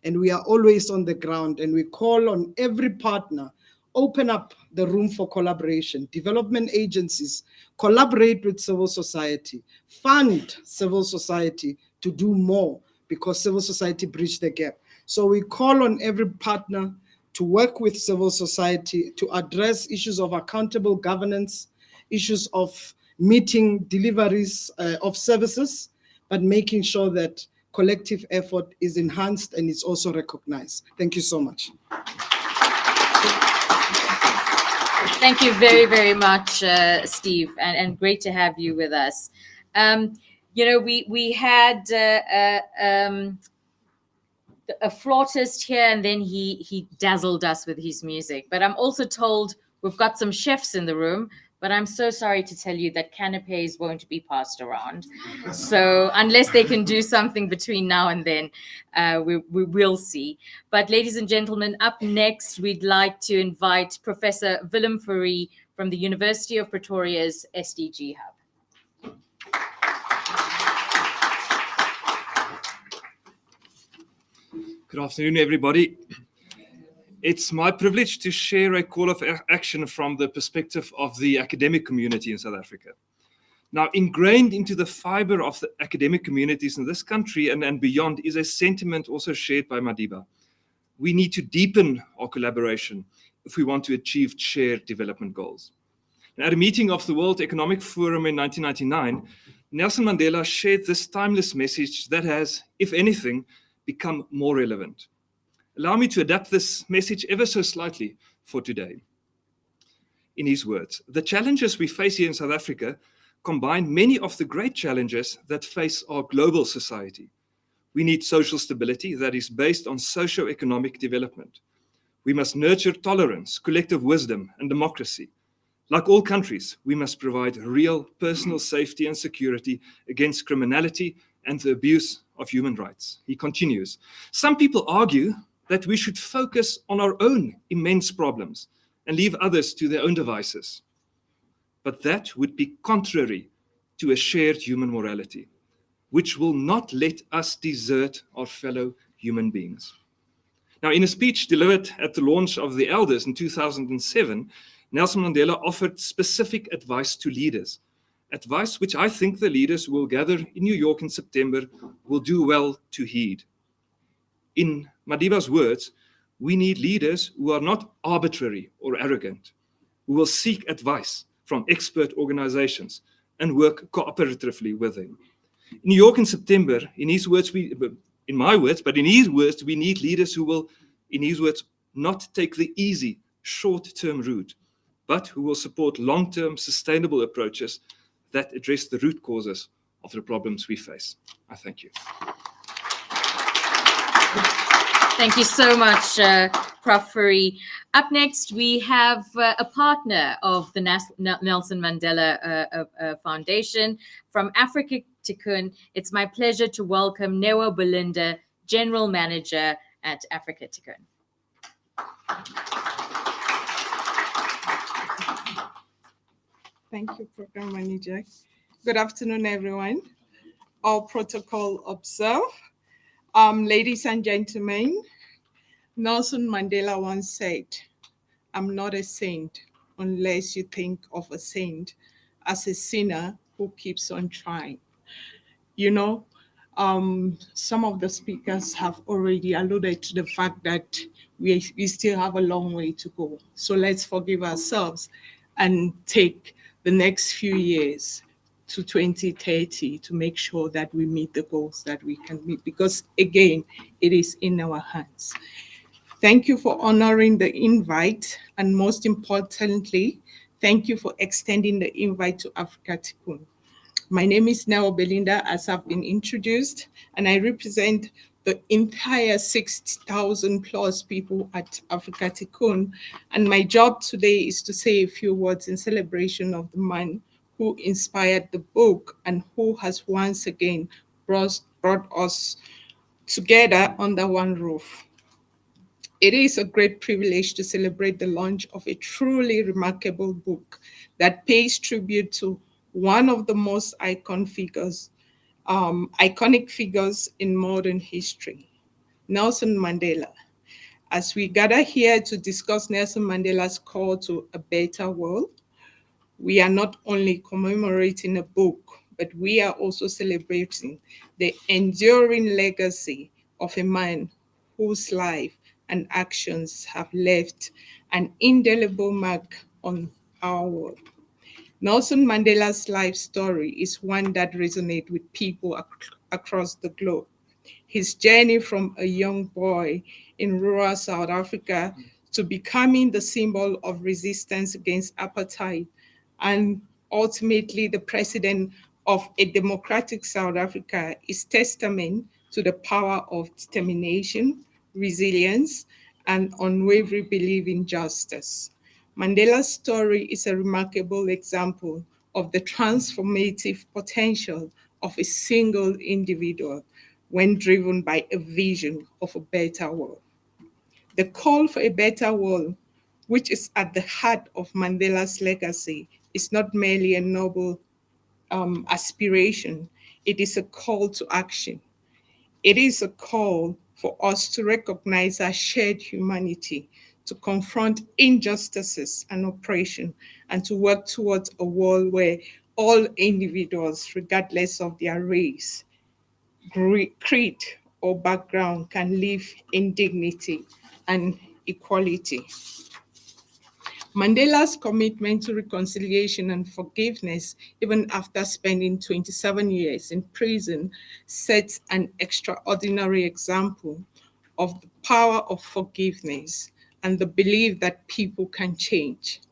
and we are always on the ground, and we call on every partner, open up the room for collaboration. Development agencies collaborate with civil society, fund civil society to do more, because civil society bridged the gap. So we call on every partner to work with civil society to address issues of accountable governance, issues of meeting deliveries of services, but making sure that collective effort is enhanced and it's also recognized. Thank you so much. Thank you very, very much, Steve, and great to have you with us. You know, we had a flautist here, and then he dazzled us with his music. But I'm also told we've got some chefs in the room, but I'm so sorry to tell you that canapes won't be passed around. So unless they can do something between now and then, we will see. But ladies and gentlemen, up next, we'd like to invite Professor Willem Fourie from the University of Pretoria's SDG Hub. Good afternoon, everybody. It's my privilege to share a call of action from the perspective of the academic community in South Africa. Now, ingrained into the fiber of the academic communities in this country and beyond is a sentiment also shared by Madiba. We need to deepen our collaboration if we want to achieve shared development goals. Now, at a meeting of the World Economic Forum in 1999, Nelson Mandela shared this timeless message that has, if anything, become more relevant. Allow me to adapt this message ever so slightly for today. In his words, the challenges we face here in South Africa combine many of the great challenges that face our global society. We need social stability that is based on socio-economic development. We must nurture tolerance, collective wisdom, and democracy. Like all countries, we must provide real personal safety and security against criminality and the abuse of human rights. He continues, some people argue that we should focus on our own immense problems and leave others to their own devices. But that would be contrary to a shared human morality, which will not let us desert our fellow human beings. Now, in a speech delivered at the launch of the Elders in 2007, Nelson Mandela offered specific advice to leaders, advice which I think the leaders who will gather in New York in September will do well to heed. In Madiba's words, we need leaders who are not arbitrary or arrogant, who will seek advice from expert organizations and work cooperatively with them. In New York in September, in his words, in my words, but in his words, we need leaders who will, in his words, not take the easy, short-term route, but who will support long-term sustainable approaches that address the root causes of the problems we face. I thank you. Thank you so much, Prof. Fourie. Up next, we have a partner of the Nelson Mandela Foundation from Africa Tikkun. It's my pleasure to welcome Newa Belinda, General Manager at Africa Tikkun. Thank you, Program Manager. Good afternoon, everyone. All protocol observed. Ladies and gentlemen, Nelson Mandela once said, I'm not a saint unless you think of a saint as a sinner who keeps on trying. You know, some of the speakers have already alluded to the fact that we still have a long way to go. So let's forgive ourselves and take the next few years to 2030 to make sure that we meet the goals that we can meet, because again, it is in our hands. Thank you for honoring the invite, and most importantly, thank you for extending the invite to Africa Tikkun. My name is Newa Belinda, as I've been introduced, and I represent the entire 60,000 plus people at Africa Tikkun. And my job today is to say a few words in celebration of the man who inspired the book and who has once again brought us together under one roof. It is a great privilege to celebrate the launch of a truly remarkable book that pays tribute to one of the most iconic figures in modern history, Nelson Mandela. As we gather here to discuss Nelson Mandela's call to a better world, we are not only commemorating a book, but we are also celebrating the enduring legacy of a man whose life and actions have left an indelible mark on our world. Nelson Mandela's life story is one that resonates with people across the globe. His journey from a young boy in rural South Africa to becoming the symbol of resistance against apartheid and ultimately the president of a democratic South Africa is testament to the power of determination, resilience, and unwavering belief in justice. Mandela's story is a remarkable example of the transformative potential of a single individual when driven by a vision of a better world. The call for a better world, which is at the heart of Mandela's legacy, is not merely a noble aspiration. It is a call to action. It is a call for us to recognize our shared humanity, to confront injustices and oppression, and to work towards a world where all individuals, regardless of their race, creed, or background, can live in dignity and equality. Mandela's commitment to reconciliation and forgiveness, even after spending 27 years in prison, sets an extraordinary example of the power of forgiveness and the belief that people can change.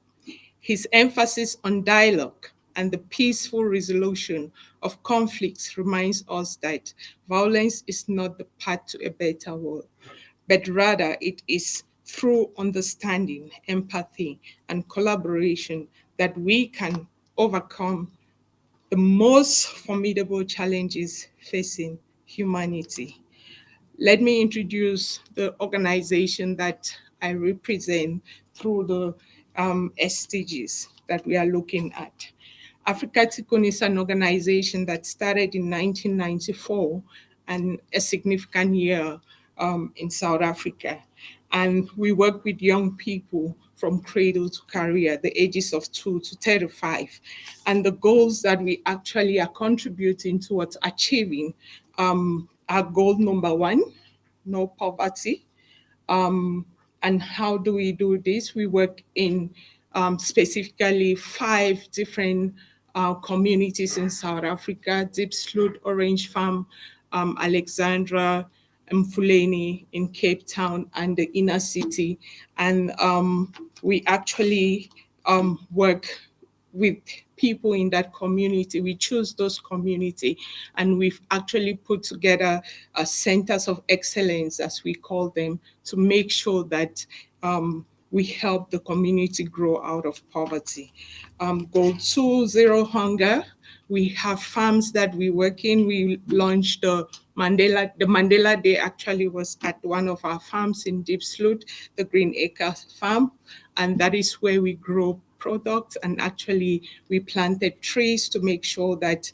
His emphasis on dialogue and the peaceful resolution of conflicts reminds us that violence is not the path to a better world, but rather it is through understanding, empathy, and collaboration that we can overcome the most formidable challenges facing humanity. Let me introduce the organization that I represent through the SDGs that we are looking at. Africa Tikkun is an organization that started in 1994 and a significant year in South Africa. And we work with young people from cradle to career, the ages of 2 to 35. And the goals that we actually are contributing towards achieving are goal number 1, no poverty. And how do we do this? We work in specifically 5 different communities in South Africa: Diepsloot, Orange Farm, Alexandra, Mfuleni in Cape Town, and the inner city. And we actually work with people in that community. We choose those community, and we've actually put together centers of excellence, as we call them, to make sure that we help the community grow out of poverty. Goal 2, zero hunger. We have farms that we work in. We launched the Mandela Day actually was at one of our farms in Diepsloot, the Green Acre Farm, and that is where we grow products. And actually we planted trees to make sure that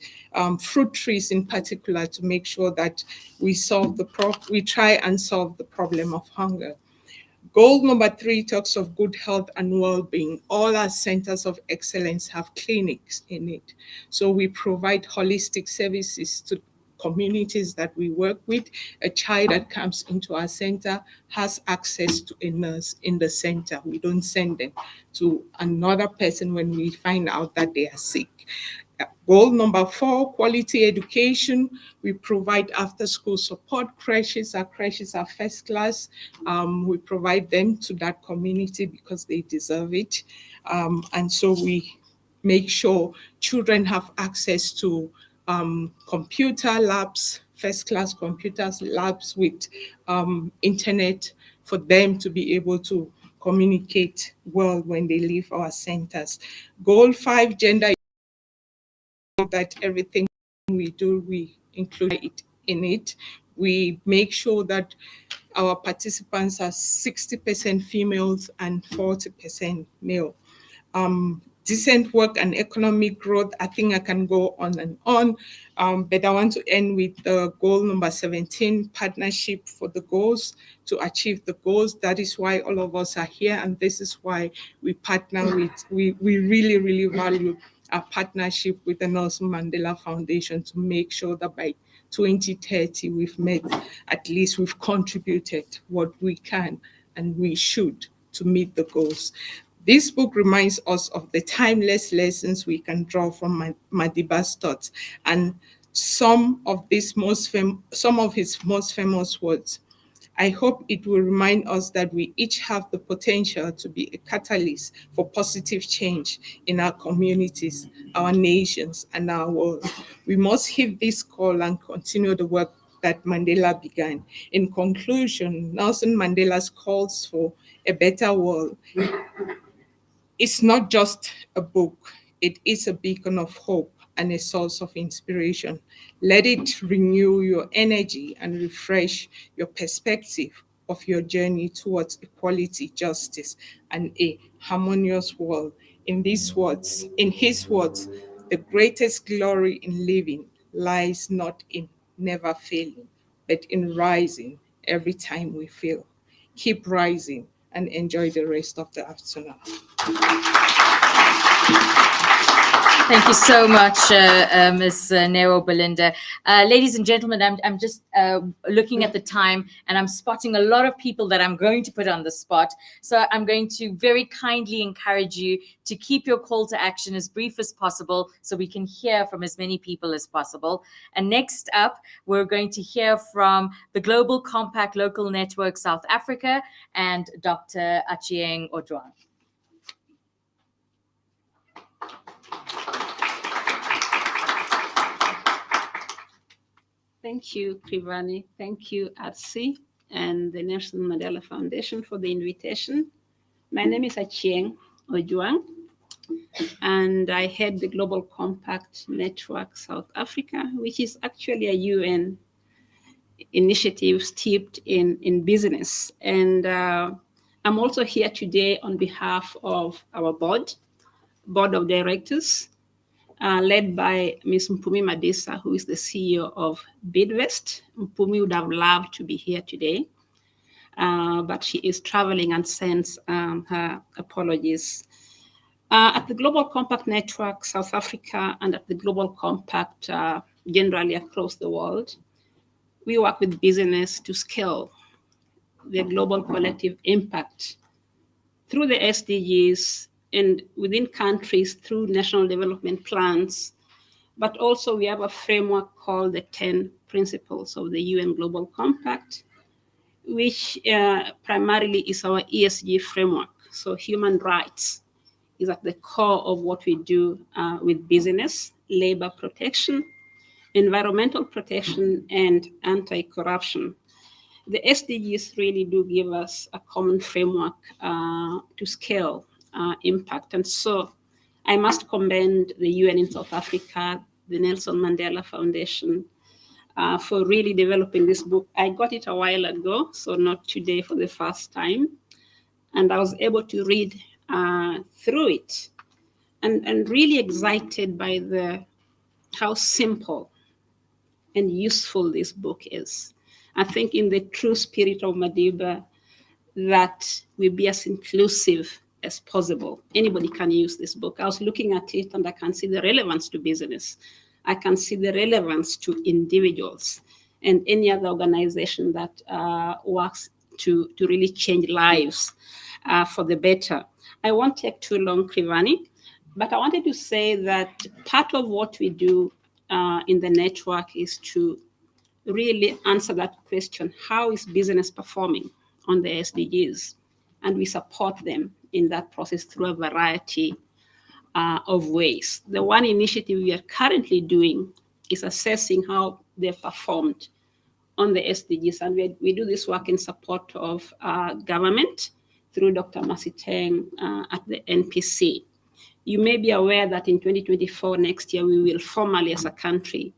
fruit trees in particular, to make sure that we try and solve the problem of hunger. Goal number 3 talks of good health and well-being. All our centers of excellence have clinics in it. So we provide holistic services to communities that we work with. A child that comes into our center has access to a nurse in the center. We don't send them to another person when we find out that they are sick. Goal number 4, quality education. We provide after-school support creches. Our creches are first class. We provide them to that community because they deserve it. And so we make sure children have access to computer labs, first-class computers labs with internet for them to be able to communicate well when they leave our centers. Goal 5, gender, that everything we do, we include it in it. We make sure that our participants are 60% females and 40% male. Decent work and economic growth. I think I can go on and on, but I want to end with the goal number 17, partnership for the goals, to achieve the goals. That is why all of us are here, and this is why we partner with, we really, really value our partnership with the Nelson Mandela Foundation to make sure that by 2030 we've contributed what we can and we should to meet the goals. This book reminds us of the timeless lessons we can draw from Madiba's thoughts and some of his most famous words. I hope it will remind us that we each have the potential to be a catalyst for positive change in our communities, our nations, and our world. We must heed this call and continue the work that Mandela began. In conclusion, Nelson Mandela's calls for a better world. It's not just a book, it is a beacon of hope and a source of inspiration. Let it renew your energy and refresh your perspective of your journey towards equality, justice, and a harmonious world. In his words, the The greatest glory in living lies not in never failing, but in rising every time we fail. Keep rising and enjoy the rest of the afternoon. Thank you so much, Ms. Nero Belinda. Ladies and gentlemen, I'm just looking at the time, and I'm spotting a lot of people that I'm going to put on the spot. So I'm going to very kindly encourage you to keep your call to action as brief as possible so we can hear from as many people as possible. And next up, we're going to hear from the Global Compact Local Network South Africa and Dr. Attaining Ojwang. Thank you, Krivani. Thank you, Atsi, and the Nelson Mandela Foundation for the invitation. My name is Attaining Ojwang, and I head the Global Compact Network South Africa, which is actually a UN initiative steeped in business. And I'm also here today on behalf of our board of directors, led by Ms. Mpumi Madisa, who is the CEO of Bidvest. Mpumi would have loved to be here today, but she is traveling and sends her apologies. At the Global Compact Network South Africa and at the Global Compact generally across the world, we work with business to scale the global collective impact through the SDGs and within countries through national development plans. But also we have a framework called the 10 Principles of the UN Global Compact, which primarily is our ESG framework. So human rights is at the core of what we do with business, labor protection, environmental protection, and anti-corruption. The SDGs really do give us a common framework to scale impact. And so I must commend the UN in South Africa, the Nelson Mandela Foundation, for really developing this book. I got it a while ago, so not today for the first time. And I was able to read through it and really excited by how simple and useful this book is. I think in the true spirit of Madiba, that we be as inclusive as possible. Anybody can use this book. I was looking at it and I can see the relevance to business. I can see the relevance to individuals and any other organization that works to really change lives for the better. I won't take too long, Krivani, but I wanted to say that part of what we do in the network is to really answer that question: how is business performing on the SDGs? And we support them in that process through a variety of ways. The one initiative we are currently doing is assessing how they've performed on the SDGs. And we do this work in support of government through Dr. Masiteng at the NPC. You may be aware that in 2024, next year, we will formally, as a country,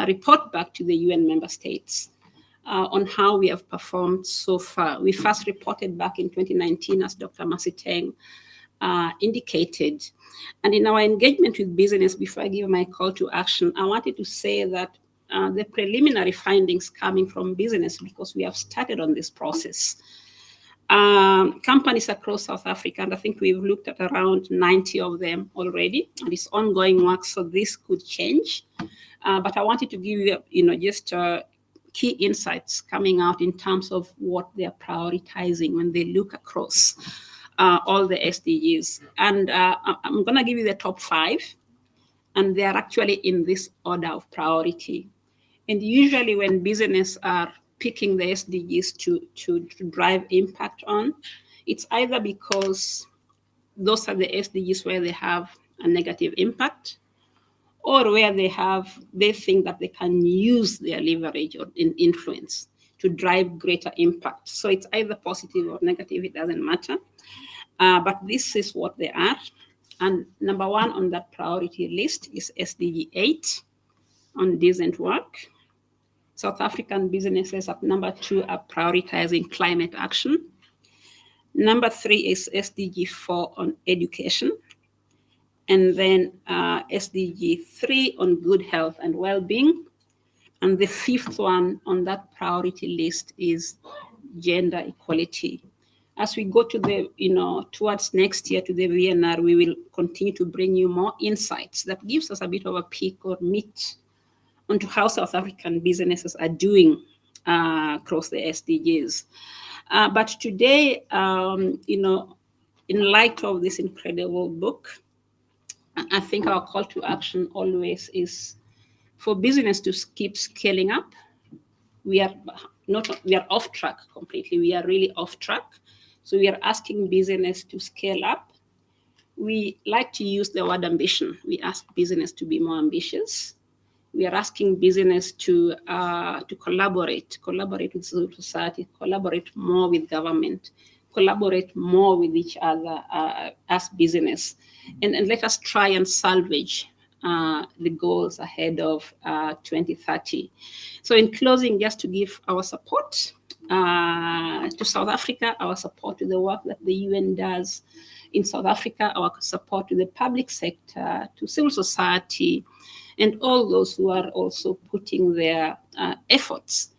report back to the UN member states on how we have performed so far. We first reported back in 2019, as Dr. Masiteng indicated. And in our engagement with business, before I give my call to action, I wanted to say that the preliminary findings coming from business, because we have started on this process. Companies across South Africa, and I think we've looked at around 90 of them already, and it's ongoing work, so this could change. But I wanted to give you, just key insights coming out in terms of what they're prioritizing when they look across all the SDGs. And I'm going to give you the top 5, and they're actually in this order of priority. And usually when business are picking the SDGs to drive impact on, it's either because those are the SDGs where they have a negative impact, or where they think that they can use their leverage or influence to drive greater impact. So it's either positive or negative, it doesn't matter. But this is what they are. And number 1 on that priority list is SDG 8 on decent work. South African businesses at number 2 are prioritizing climate action. Number 3 is SDG 4 on education. and then SDG 3 on good health and well-being. And the fifth one on that priority list is gender equality. As we go to the, towards next year to the VNR, we will continue to bring you more insights that gives us a bit of a peek or meat onto how South African businesses are doing across the SDGs. But today, in light of this incredible book, I think our call to action always is for business to keep scaling up. We are off track completely. We are really off track. So we are asking business to scale up. We like to use the word ambition. We ask business to be more ambitious. We are asking business to collaborate with civil society, collaborate more with government, collaborate more with each other as business, and let us try and salvage the goals ahead of 2030. So in closing, just to give our support to South Africa, our support to the work that the UN does in South Africa, our support to the public sector, to civil society, and all those who are also putting their efforts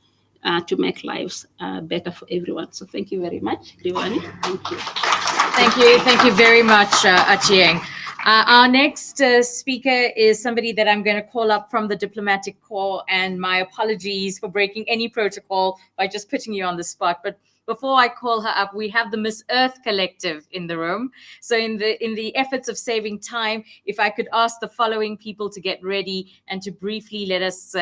to make lives better for everyone. So thank you very much, Krivani. Thank you. Thank you very much, Achieng. Our next speaker is somebody that I'm going to call up from the diplomatic corps, and my apologies for breaking any protocol by just putting you on the spot. But before I call her up, we have the Miss Earth Collective in the room. So in the efforts of saving time, if I could ask the following people to get ready and to briefly let us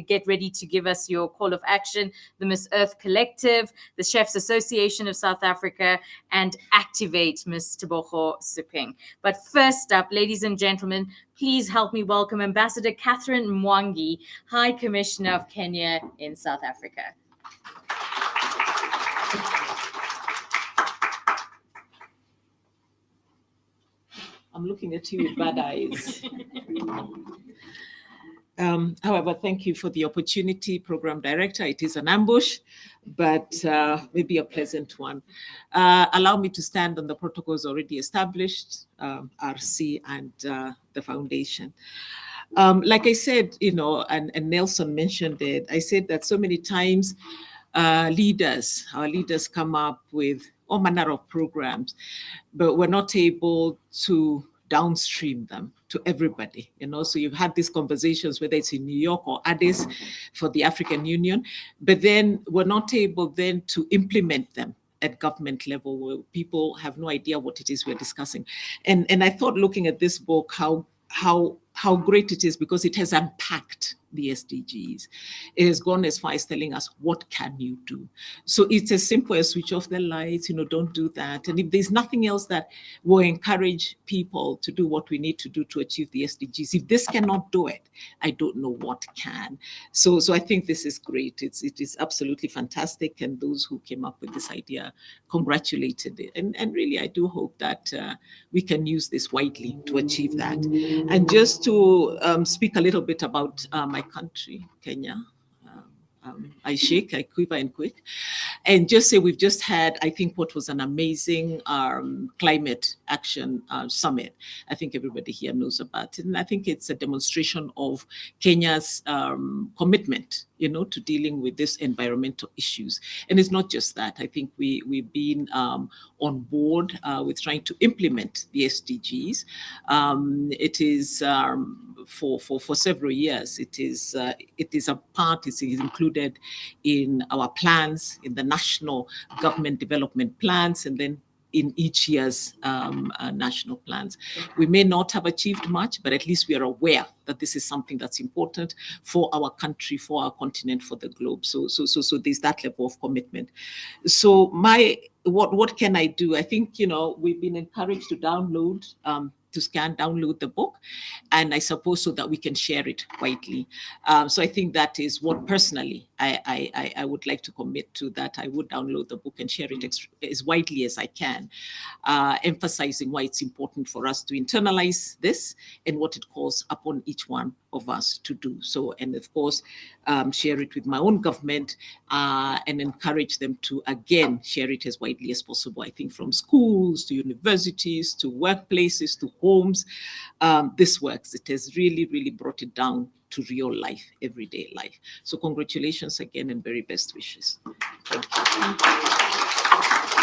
get ready to give us your call of action: the Miss Earth Collective, the Chefs Association of South Africa, and Activate Miss Tebogo Siping. But first up, ladies and gentlemen, please help me welcome Ambassador Catherine Mwangi, High Commissioner of Kenya in South Africa. I'm looking at you with bad eyes. However, thank you for the opportunity, Program Director. It is an ambush, but maybe a pleasant one. Allow me to stand on the protocols already established, RC and the Foundation. Like I said, and Nelson mentioned it, I said that so many times our leaders come up with all manner of programs, but we're not able to downstream them to everybody. So you've had these conversations, whether it's in New York or Addis for the African Union, but then we're not able then to implement them at government level, where people have no idea what it is we're discussing. And I thought, looking at this book, how great it is, because it has unpacked the SDGs. It has gone as far as telling us, what can you do? So it's as simple as switch off the lights, don't do that. And if there's nothing else that will encourage people to do what we need to do to achieve the SDGs, if this cannot do it, I don't know what can. So I think this is great. It is absolutely fantastic. And those who came up with this idea, congratulated it. And really, I do hope that we can use this widely to achieve that. And just to speak a little bit about my country, Kenya. I shake, I quiver and quick, and just say we've just had, I think, what was an amazing climate action summit. I think everybody here knows about it, and I think it's a demonstration of Kenya's commitment, to dealing with these environmental issues. And it's not just that. I think we've been on board with trying to implement the SDGs. It is for several years. It is a part. It is included in our plans, in the national government development plans, and then in each year's national plans. We may not have achieved much, but at least we are aware that this is something that's important for our country, for our continent, for the globe. So there's that level of commitment. So what can I do? I think, we've been encouraged to download, download the book, and I suppose so that we can share it widely. So I think that is what personally I would like to commit to, that I would download the book and share it as widely as I can, emphasizing why it's important for us to internalize this and what it calls upon each one of us to do. So, and of course, share it with my own government and encourage them to, again, share it as widely as possible. I think from schools to universities to workplaces to homes. This works. It has really, really brought it down to real life, everyday life. So congratulations again and very best wishes. Thank you.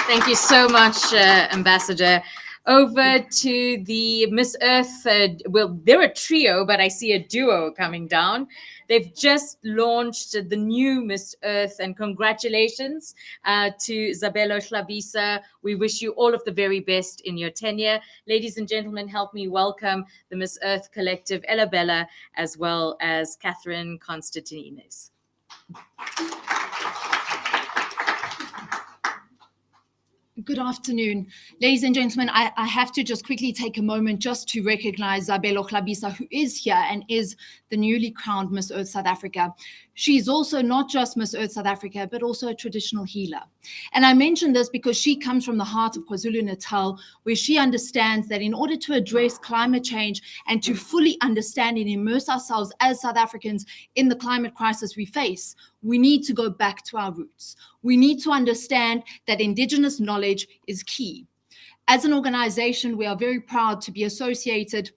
Thank you so much, Ambassador. Over to the Miss Earth. Well, they're a trio, but I see a duo coming down. They've just launched the new Miss Earth, and congratulations to Zabelo Hlavisa. We wish you all of the very best in your tenure. Ladies and gentlemen, help me welcome the Miss Earth Collective, Ella Bella, as well as Catherine Constantines. Good afternoon. Ladies and gentlemen, I have to just quickly take a moment just to recognize Zabelo Hlavisa, who is here and is the newly crowned Miss Earth South Africa. She's also not just Miss Earth South Africa, but also a traditional healer. And I mention this because she comes from the heart of KwaZulu-Natal, where she understands that in order to address climate change and to fully understand and immerse ourselves as South Africans in the climate crisis we face, we need to go back to our roots. We need to understand that indigenous knowledge is key. As an organization, we are very proud to be associated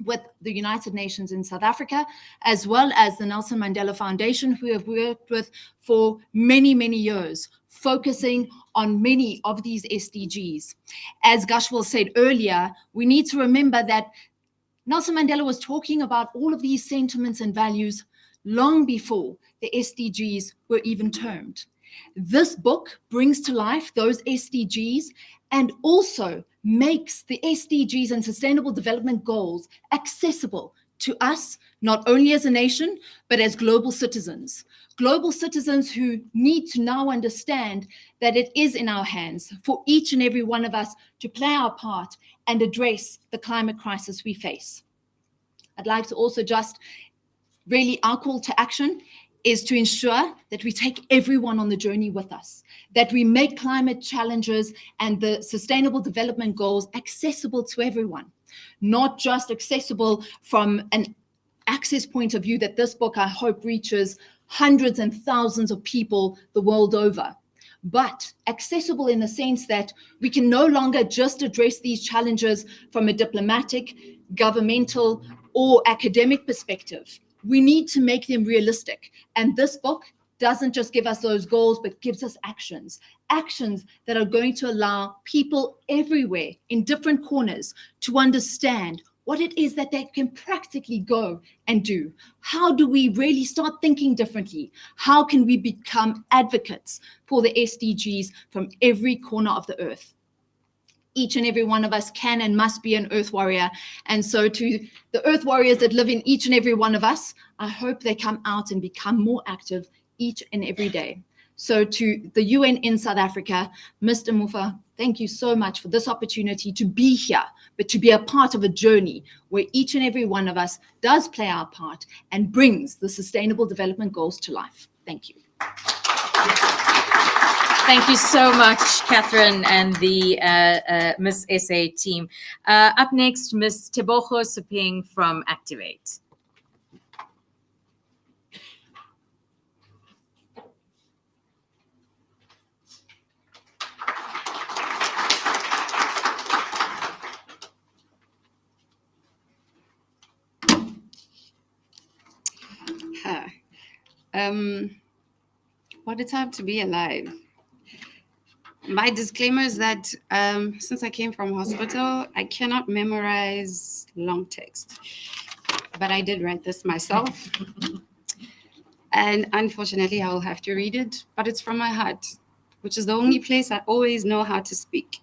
with the United Nations in South Africa, as well as the Nelson Mandela Foundation, who we have worked with for many, many years, focusing on many of these SDGs. As Gashwal said earlier, we need to remember that Nelson Mandela was talking about all of these sentiments and values long before the SDGs were even termed. This book brings to life those SDGs and also makes the SDGs and Sustainable Development Goals accessible to us, not only as a nation, but as global citizens. Global citizens who need to now understand that it is in our hands for each and every one of us to play our part and address the climate crisis we face. I'd like to also just really, our call to action is to ensure that we take everyone on the journey with us, that we make climate challenges and the Sustainable Development Goals accessible to everyone, not just accessible from an access point of view that this book, I hope, reaches hundreds and thousands of people the world over, but accessible in the sense that we can no longer just address these challenges from a diplomatic, governmental, or academic perspective. We need to make them realistic. And this book doesn't just give us those goals, but gives us actions that are going to allow people everywhere in different corners to understand what it is that they can practically go and do. How do we really start thinking differently? How can we become advocates for the SDGs from every corner of the earth? Each and every one of us can and must be an earth warrior. And so to the earth warriors that live in each and every one of us, I hope they come out and become more active each and every day. So to the UN in South Africa, Mr. Mufa, thank you so much for this opportunity to be here, but to be a part of a journey where each and every one of us does play our part and brings the Sustainable Development Goals to life. Thank you. Thank you so much, Catherine and the Miss SA team. Up next, Miss Tebogo Sepeng from Activate. What a time to be alive. My disclaimer is that since I came from hospital, I cannot memorize long text, but I did write this myself. And unfortunately, I will have to read it, but it's from my heart, which is the only place I always know how to speak.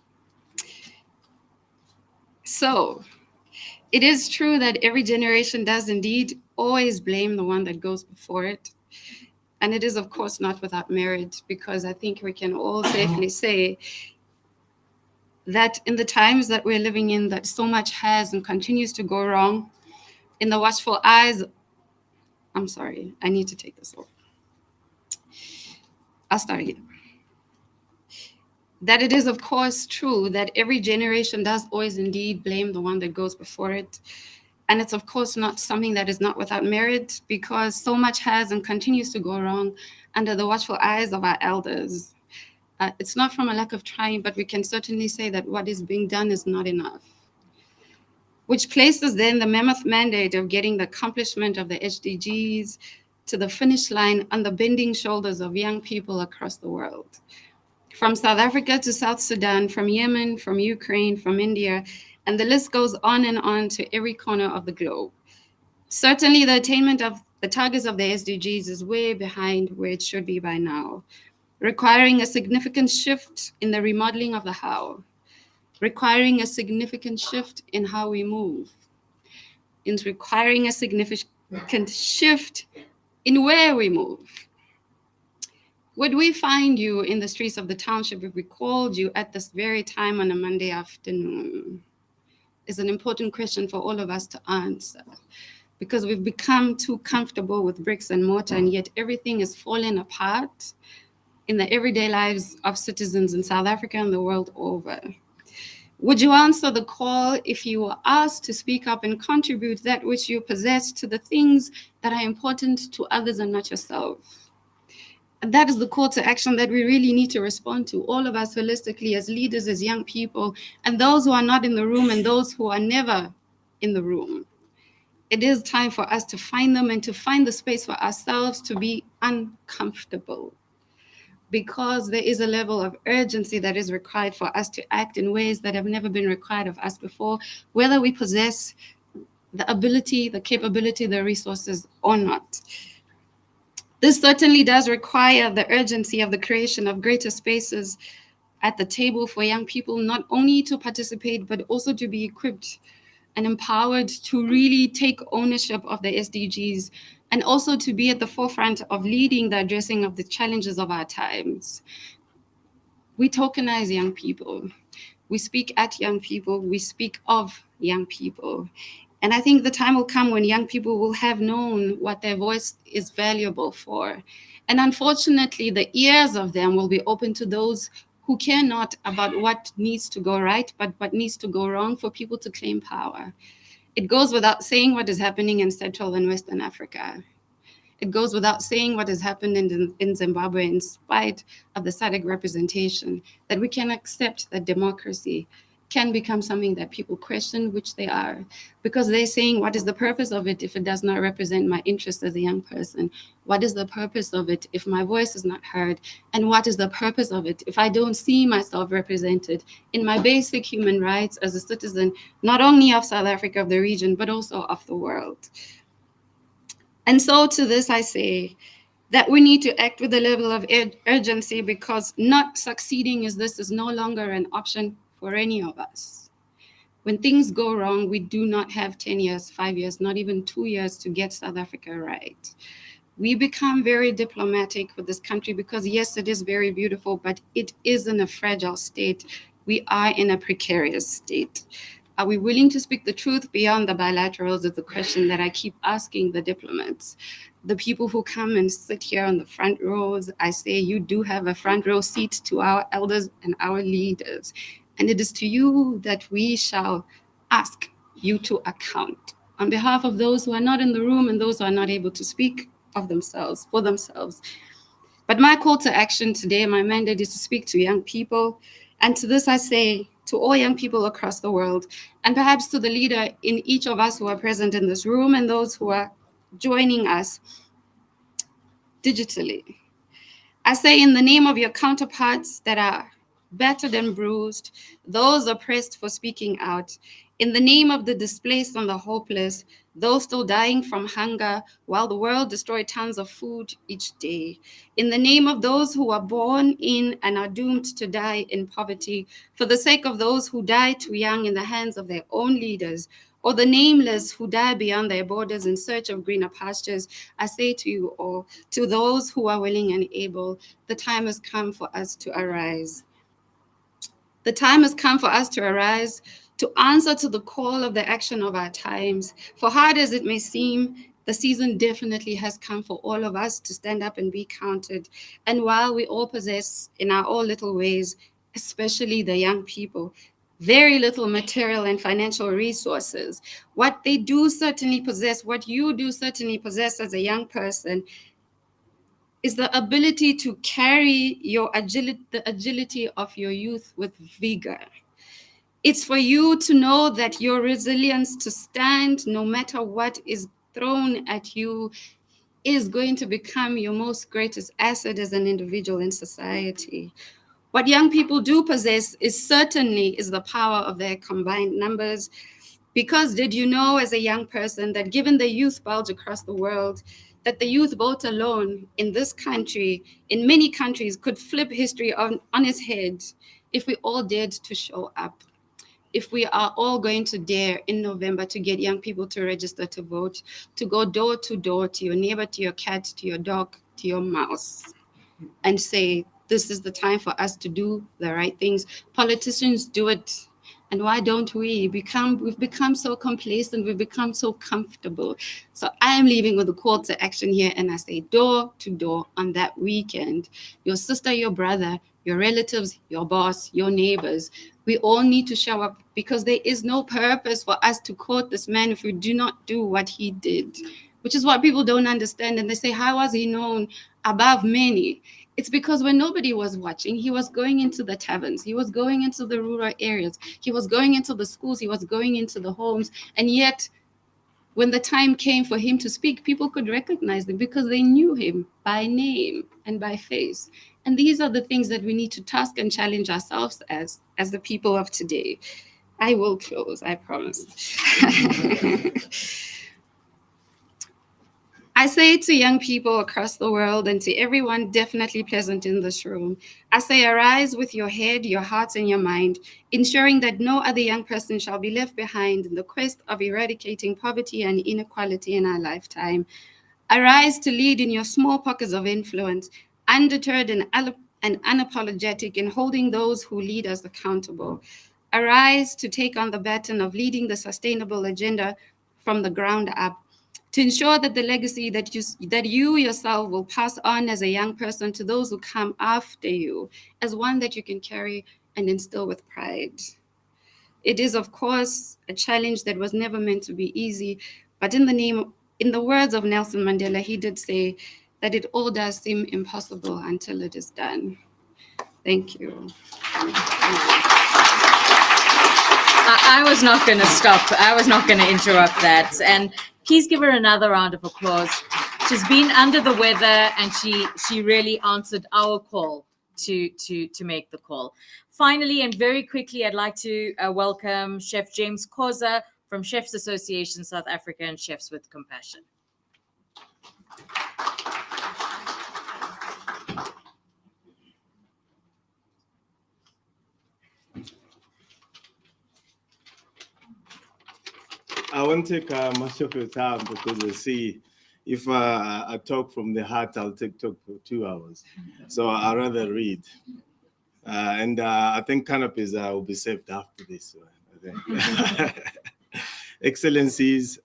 So it is true that every generation does indeed always blame the one that goes before it. And it is, of course, not without merit, because I think we can all safely say that in the times that we're living in, that so much has and continues to go wrong, in the watchful eyes, I'm sorry, I need to take this off. I'll start again. That it is, of course, true that every generation does always indeed blame the one that goes before it. And it's, of course, not something that is not without merit, because so much has and continues to go wrong under the watchful eyes of our elders. It's not from a lack of trying, but we can certainly say that what is being done is not enough. which places then the mammoth mandate of getting the accomplishment of the SDGs to the finish line on the bending shoulders of young people across the world. From South Africa to South Sudan, from Yemen, from Ukraine, from India, and the list goes on and on to every corner of the globe. Certainly, the attainment of the targets of the SDGs is way behind where it should be by now, requiring a significant shift in the remodeling of the how, requiring a significant shift in how we move, in requiring a significant shift in where we move. Would we find you in the streets of the township if we called you at this very time on a Monday afternoon? Is an important question for all of us to answer, because we've become too comfortable with bricks and mortar, and yet everything is falling apart in the everyday lives of citizens in South Africa and the world over. Would you answer the call if you were asked to speak up and contribute that which you possess to the things that are important to others and not yourself? And that is the call to action that we really need to respond to, all of us holistically, as leaders, as young people, and those who are not in the room and those who are never in the room. It is time for us to find them and to find the space for ourselves to be uncomfortable, because there is a level of urgency that is required for us to act in ways that have never been required of us before, whether we possess the ability, the capability, the resources or not. This certainly does require the urgency of the creation of greater spaces at the table for young people, not only to participate, but also to be equipped and empowered to really take ownership of the SDGs, and also to be at the forefront of leading the addressing of the challenges of our times. We tokenize young people. We speak at young people. We speak of young people. And I think the time will come when young people will have known what their voice is valuable for. And unfortunately, the ears of them will be open to those who care not about what needs to go right, but what needs to go wrong for people to claim power. It goes without saying what is happening in Central and Western Africa. It goes without saying what has happened in Zimbabwe, in spite of the SADC representation, that we can accept that democracy can become something that people question, which they are, because they're saying, what is the purpose of it if it does not represent my interest as a young person? What is the purpose of it if my voice is not heard? And what is the purpose of it if I don't see myself represented in my basic human rights as a citizen, not only of South Africa, of the region, but also of the world? And so to this, I say that we need to act with a level of urgency, because not succeeding is no longer an option for any of us. When things go wrong, we do not have 10 years, 5 years, not even 2 years to get South Africa right. We become very diplomatic with this country because, yes, it is very beautiful, but it is in a fragile state. We are in a precarious state. Are we willing to speak the truth beyond the bilaterals is the question that I keep asking the diplomats. The people who come and sit here on the front rows, I say you do have a front row seat to our elders and our leaders. And it is to you that we shall ask you to account on behalf of those who are not in the room and those who are not able to speak of themselves, for themselves. But my call to action today, my mandate is to speak to young people. And to this I say, to all young people across the world, and perhaps to the leader in each of us who are present in this room and those who are joining us digitally. I say, in the name of your counterparts that are battered and bruised, those oppressed for speaking out, in the name of the displaced and the hopeless, those still dying from hunger while the world destroys tons of food each day, in the name of those who are born in and are doomed to die in poverty, for the sake of those who die too young in the hands of their own leaders, or the nameless who die beyond their borders in search of greener pastures, I say to you all, to those who are willing and able, the time has come for us to arise. The time has come for us to arise, to answer to the call of the action of our times. For hard as it may seem, the season definitely has come for all of us to stand up and be counted. And while we all possess in our all little ways, especially the young people, very little material and financial resources, what they do certainly possess, what you do certainly possess as a young person, is the ability to carry your agility, the agility of your youth with vigor. It's for you to know that your resilience to stand no matter what is thrown at you is going to become your most greatest asset as an individual in society. What young people do possess is the power of their combined numbers. Because did you know as a young person that given the youth bulge across the world, that the youth vote alone in this country, in many countries, could flip history on its head if we all dared to show up? If we are all going to dare in November to get young people to register to vote, to go door to door to your neighbor, to your cat, to your dog, to your mouse, and say, this is the time for us to do the right things. Politicians do it. And why don't we? We've become so complacent, we've become so comfortable. So I am leaving with a call to action here, and I say door to door on that weekend. Your sister, your brother, your relatives, your boss, your neighbors, we all need to show up, because there is no purpose for us to quote this man if we do not do what he did, which is what people don't understand. And they say, how was he known above many? It's because when nobody was watching, he was going into the taverns, he was going into the rural areas, he was going into the schools, he was going into the homes. And yet, when the time came for him to speak, people could recognize him because they knew him by name and by face. And these are the things that we need to task and challenge ourselves as the people of today. I will close, I promise. I say to young people across the world and to everyone definitely present in this room, I say arise with your head, your heart, and your mind, ensuring that no other young person shall be left behind in the quest of eradicating poverty and inequality in our lifetime. Arise to lead in your small pockets of influence, undeterred and unapologetic in holding those who lead us accountable. Arise to take on the baton of leading the sustainable agenda from the ground up, to ensure that the legacy that you yourself will pass on as a young person to those who come after you as one that you can carry and instill with pride. It is, of course, a challenge that was never meant to be easy, but in the words of Nelson Mandela, he did say that it all does seem impossible until it is done. Thank you. I was not going to stop. I was not going to interrupt that. And please give her another round of applause. She's been under the weather, and she really answered our call to make the call. Finally, and very quickly, I'd like to welcome Chef James Khoza from Chefs Association South Africa and Chefs with Compassion. I won't take much of your time, because I see if I talk from the heart, I'll talk for 2 hours. So I'd rather read. And I think canopies will be saved after this. I think. Excellencies,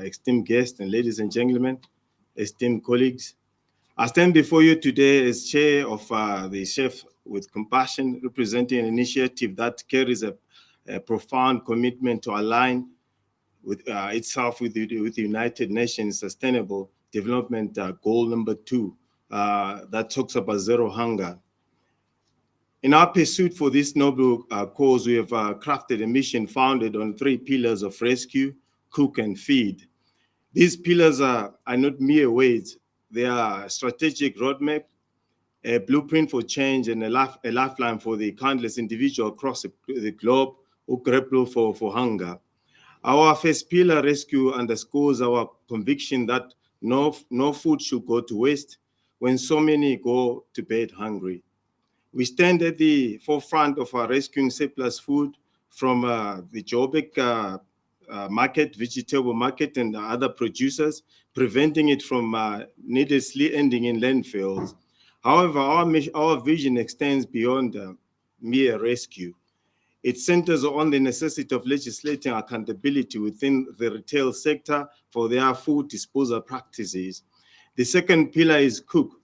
esteemed guests, and ladies and gentlemen, esteemed colleagues, I stand before you today as chair of the Chef with Compassion, representing an initiative that carries a profound commitment to align with itself with the United Nations Sustainable Development Goal number 2 that talks about zero hunger. In our pursuit for this noble cause, we have crafted a mission founded on 3 pillars of rescue, cook, and feed. These pillars are not mere words. They are a strategic roadmap, a blueprint for change, and a lifeline for the countless individuals across the globe who grapple for hunger. Our first pillar, rescue, underscores our conviction that no food should go to waste when so many go to bed hungry. We stand at the forefront of our rescuing surplus food from the Joburg market, vegetable market, and other producers, preventing it from needlessly ending in landfills. However, our vision extends beyond mere rescue. It centers on the necessity of legislating accountability within the retail sector for their food disposal practices. The second pillar is cook.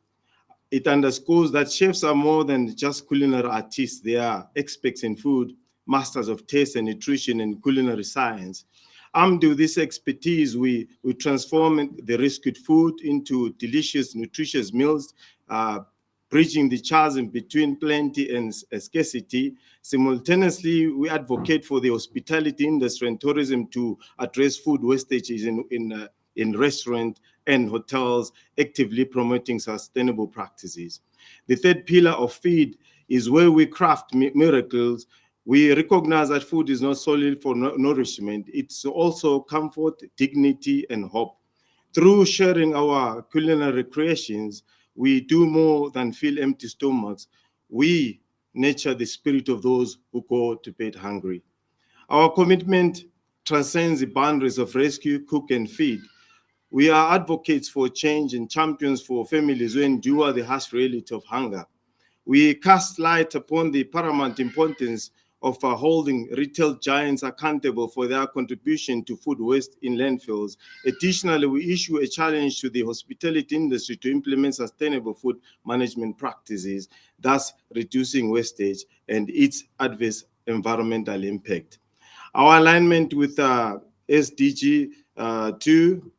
It underscores that chefs are more than just culinary artists. They are experts in food, masters of taste and nutrition and culinary science. Armed with this expertise, we transform the rescued food into delicious, nutritious meals bridging the chasm between plenty and scarcity. Simultaneously, we advocate for the hospitality industry and tourism to address food wastages in restaurants and hotels, actively promoting sustainable practices. The third pillar of feed is where we craft miracles. We recognize that food is not solely for nourishment, it's also comfort, dignity, and hope. Through sharing our culinary creations, we do more than fill empty stomachs. We nurture the spirit of those who go to bed hungry. Our commitment transcends the boundaries of rescue, cook, and feed. We are advocates for change and champions for families who endure the harsh reality of hunger. We cast light upon the paramount importance of holding retail giants accountable for their contribution to food waste in landfills. Additionally, we issue a challenge to the hospitality industry to implement sustainable food management practices, thus reducing wastage and its adverse environmental impact. Our alignment with SDG 2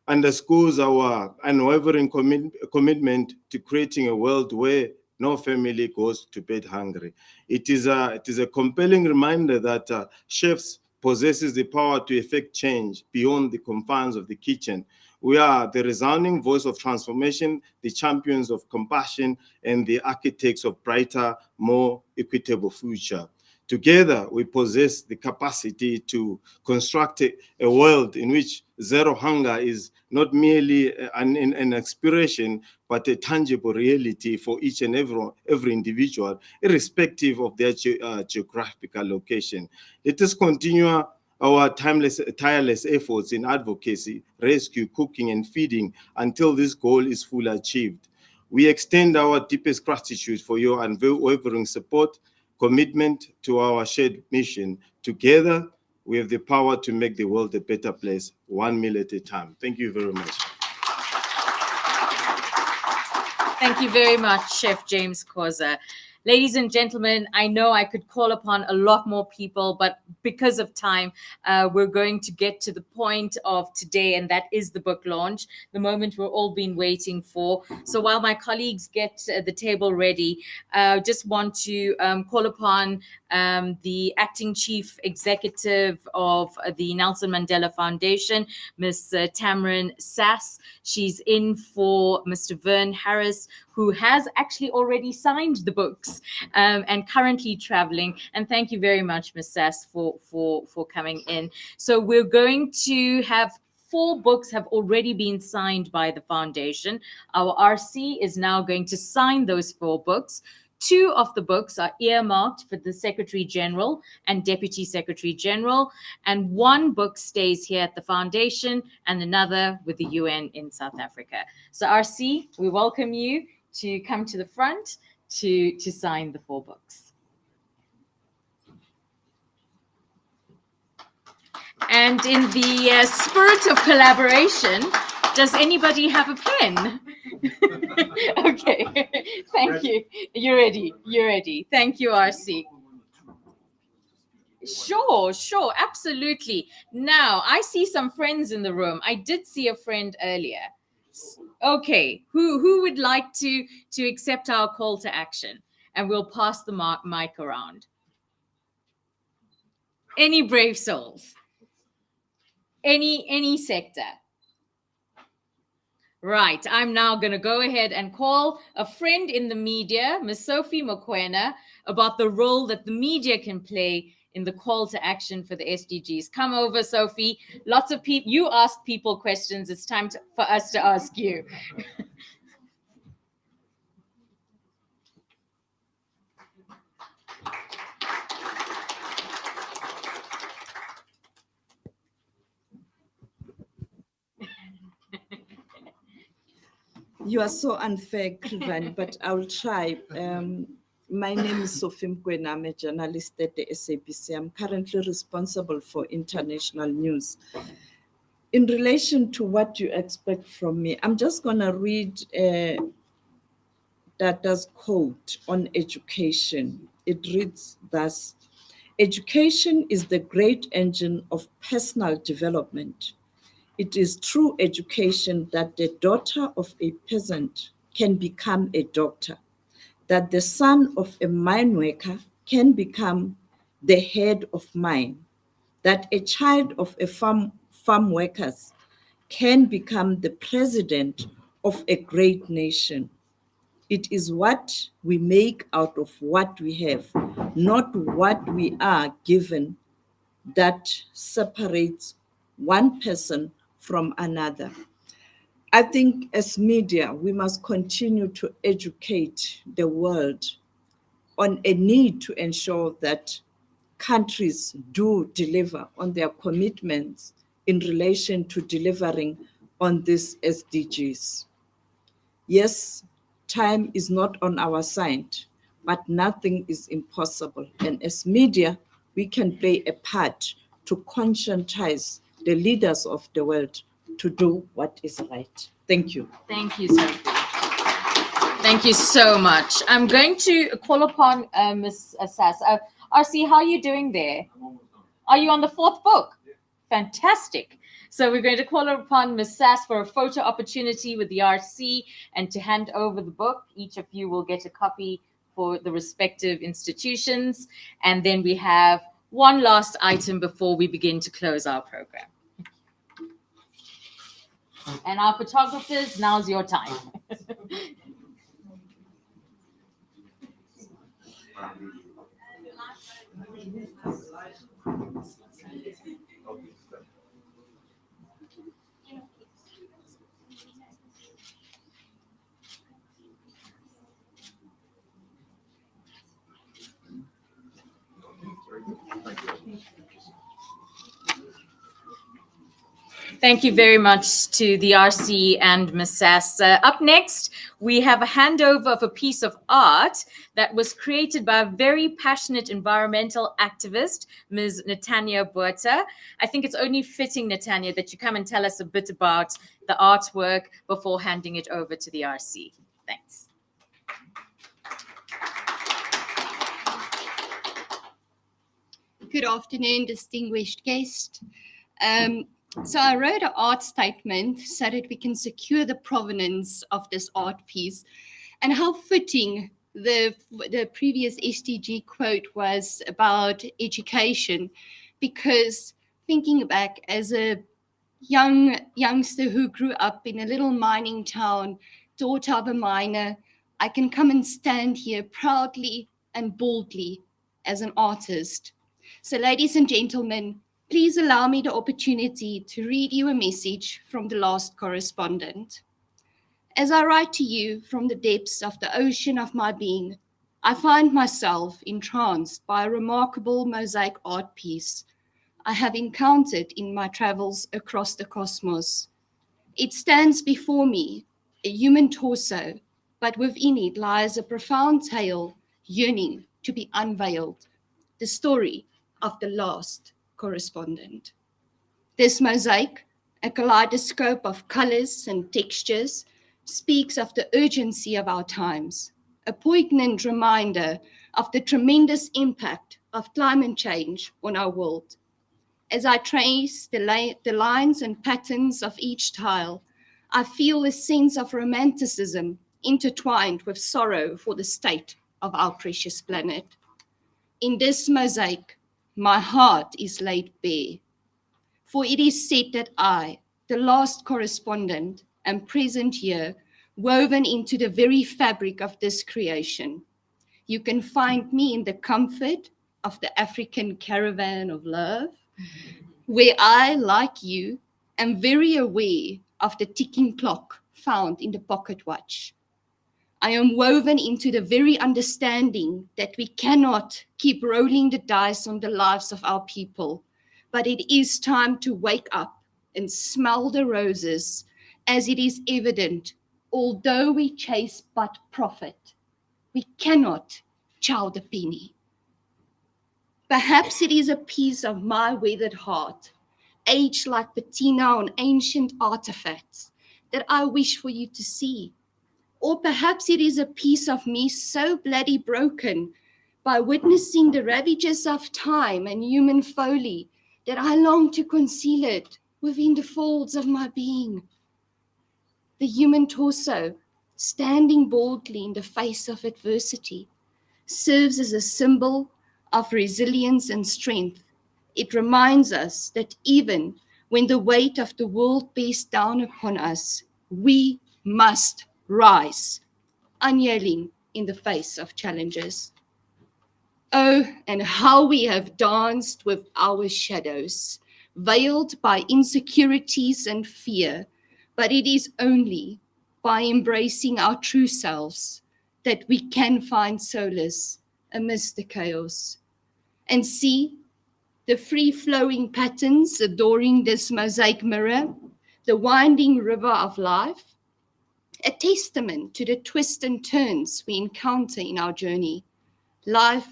underscores our unwavering commitment to creating a world where no family goes to bed hungry. It is a compelling reminder that chefs possesses the power to effect change beyond the confines of the kitchen. We are the resounding voice of transformation, the champions of compassion, and the architects of brighter, more equitable future. Together, we possess the capacity to construct a world in which zero hunger is not merely an aspiration, but a tangible reality for each and every individual, irrespective of their geographical location. Let us continue our tireless efforts in advocacy, rescue, cooking, and feeding until this goal is fully achieved. We extend our deepest gratitude for your unwavering support, commitment to our shared mission. Together, we have the power to make the world a better place, one meal at a time. Thank you very much. Thank you very much, Chef James Khoza. Ladies and gentlemen, I know I could call upon a lot more people, but because of time, we're going to get to the point of today, and that is the book launch, the moment we're all been waiting for. So while my colleagues get the table ready, just want to call upon the acting chief executive of the Nelson Mandela Foundation, Ms. Tamrin Sass. She's in for Mr. Vern Harris, who has actually already signed the books and currently traveling. And thank you very much, Ms. Sass, for coming in. So we're going to have 4 books have already been signed by the foundation. Our RC is now going to sign those 4 books. 2 of the books are earmarked for the Secretary General and Deputy Secretary General, and 1 book stays here at the foundation and another with the UN in South Africa. So RC, we welcome you to come to the front to sign the 4 books. And in the spirit of collaboration, does anybody have a pen? Okay, thank you. You're ready. You're ready. Thank you, RC. Sure, absolutely. Now, I see some friends in the room. I did see a friend earlier. Okay, who would like to accept our call to action? And we'll pass the mic around. Any brave souls? Any sector? Right, I'm now going to go ahead and call a friend in the media, Ms. Sophie Mokoena, about the role that the media can play in the call to action for the SDGs. Come over, Sophie. Lots of people, you ask people questions. It's time for us to ask you. You are so unfair, Krivani, but I will try. My name is Sophie Mokoena. I'm a journalist at the SABC. I'm currently responsible for international news. In relation to what you expect from me, I'm just going to read Dada's quote on education. It reads thus: "Education is the great engine of personal development. It is through education that the daughter of a peasant can become a doctor, that the son of a mine worker can become the head of mine, that a child of a farm workers can become the president of a great nation. It is what we make out of what we have, not what we are given, that separates one person from another. I think as media, we must continue to educate the world on a need to ensure that countries do deliver on their commitments in relation to delivering on these SDGs. Yes, time is not on our side, but nothing is impossible. And as media, we can play a part to conscientize the leaders of the world to do what is right. Thank you. Thank you, Sophie. Thank you so much. I'm going to call upon Ms. Sass. RC, how are you doing there? Are you on the fourth book? Fantastic. So we're going to call upon Ms. Sass for a photo opportunity with the RC and to hand over the book. Each of you will get a copy for the respective institutions. And then we have one last item before we begin to close our program. And our photographers, now's your time. Thank you very much to the RC and Ms. Sass. Up next, we have a handover of a piece of art that was created by a very passionate environmental activist, Ms. Netanya Buerta. I think it's only fitting, Netanya, that you come and tell us a bit about the artwork before handing it over to the RC. Thanks. Good afternoon, distinguished guest. So I wrote an art statement so that we can secure the provenance of this art piece, and how fitting the previous SDG quote was about education, because thinking back as a youngster who grew up in a little mining town, daughter of a miner, I can come and stand here proudly and boldly as an artist. So ladies and gentlemen, please allow me the opportunity to read you a message from the last correspondent. As I write to you from the depths of the ocean of my being, I find myself entranced by a remarkable mosaic art piece I have encountered in my travels across the cosmos. It stands before me, a human torso, but within it lies a profound tale yearning to be unveiled, the story of the last correspondent. This mosaic, a kaleidoscope of colors and textures, speaks of the urgency of our times, a poignant reminder of the tremendous impact of climate change on our world. As I trace the lines and patterns of each tile, I feel a sense of romanticism intertwined with sorrow for the state of our precious planet. In this mosaic, my heart is laid bare, for it is said that I, the last correspondent, am present here, woven into the very fabric of this creation. You can find me in the comfort of the African caravan of love, where I, like you, am very aware of the ticking clock found in the pocket watch. I am woven into the very understanding that we cannot keep rolling the dice on the lives of our people, but it is time to wake up and smell the roses, as it is evident, although we chase but profit, we cannot chow the penny. Perhaps it is a piece of my weathered heart, aged like patina on ancient artifacts, that I wish for you to see. Or perhaps it is a piece of me so bloody broken by witnessing the ravages of time and human folly that I long to conceal it within the folds of my being. The human torso standing boldly in the face of adversity, serves as a symbol of resilience and strength. It reminds us that even when the weight of the world bears down upon us, we must rise, unyielding in the face of challenges. Oh, and how we have danced with our shadows, veiled by insecurities and fear, but it is only by embracing our true selves that we can find solace amidst the chaos. And see the free-flowing patterns adoring this mosaic mirror, the winding river of life, a testament to the twists and turns we encounter in our journey. Life,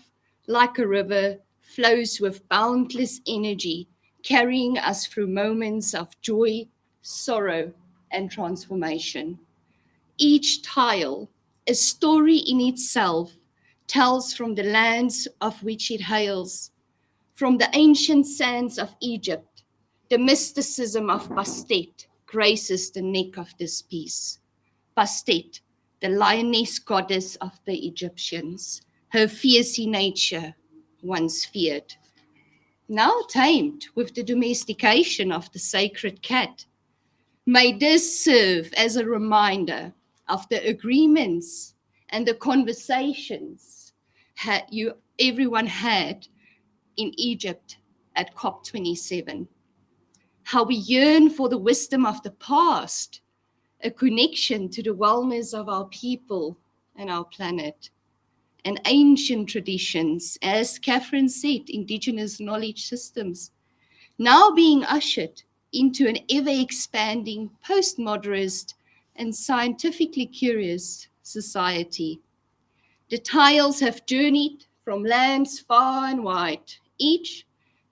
like a river, flows with boundless energy, carrying us through moments of joy, sorrow, and transformation. Each tile, a story in itself, tells from the lands of which it hails, from the ancient sands of Egypt. The mysticism of Bastet graces the neck of this piece. Bastet, the lioness goddess of the Egyptians, her fierce nature once feared, now tamed with the domestication of the sacred cat. May this serve as a reminder of the agreements and the conversations everyone had in Egypt at COP27. How we yearn for the wisdom of the past, a connection to the wellness of our people and our planet, and ancient traditions, as Catherine said, indigenous knowledge systems, now being ushered into an ever-expanding, postmodernist, and scientifically curious society. The tiles have journeyed from lands far and wide, each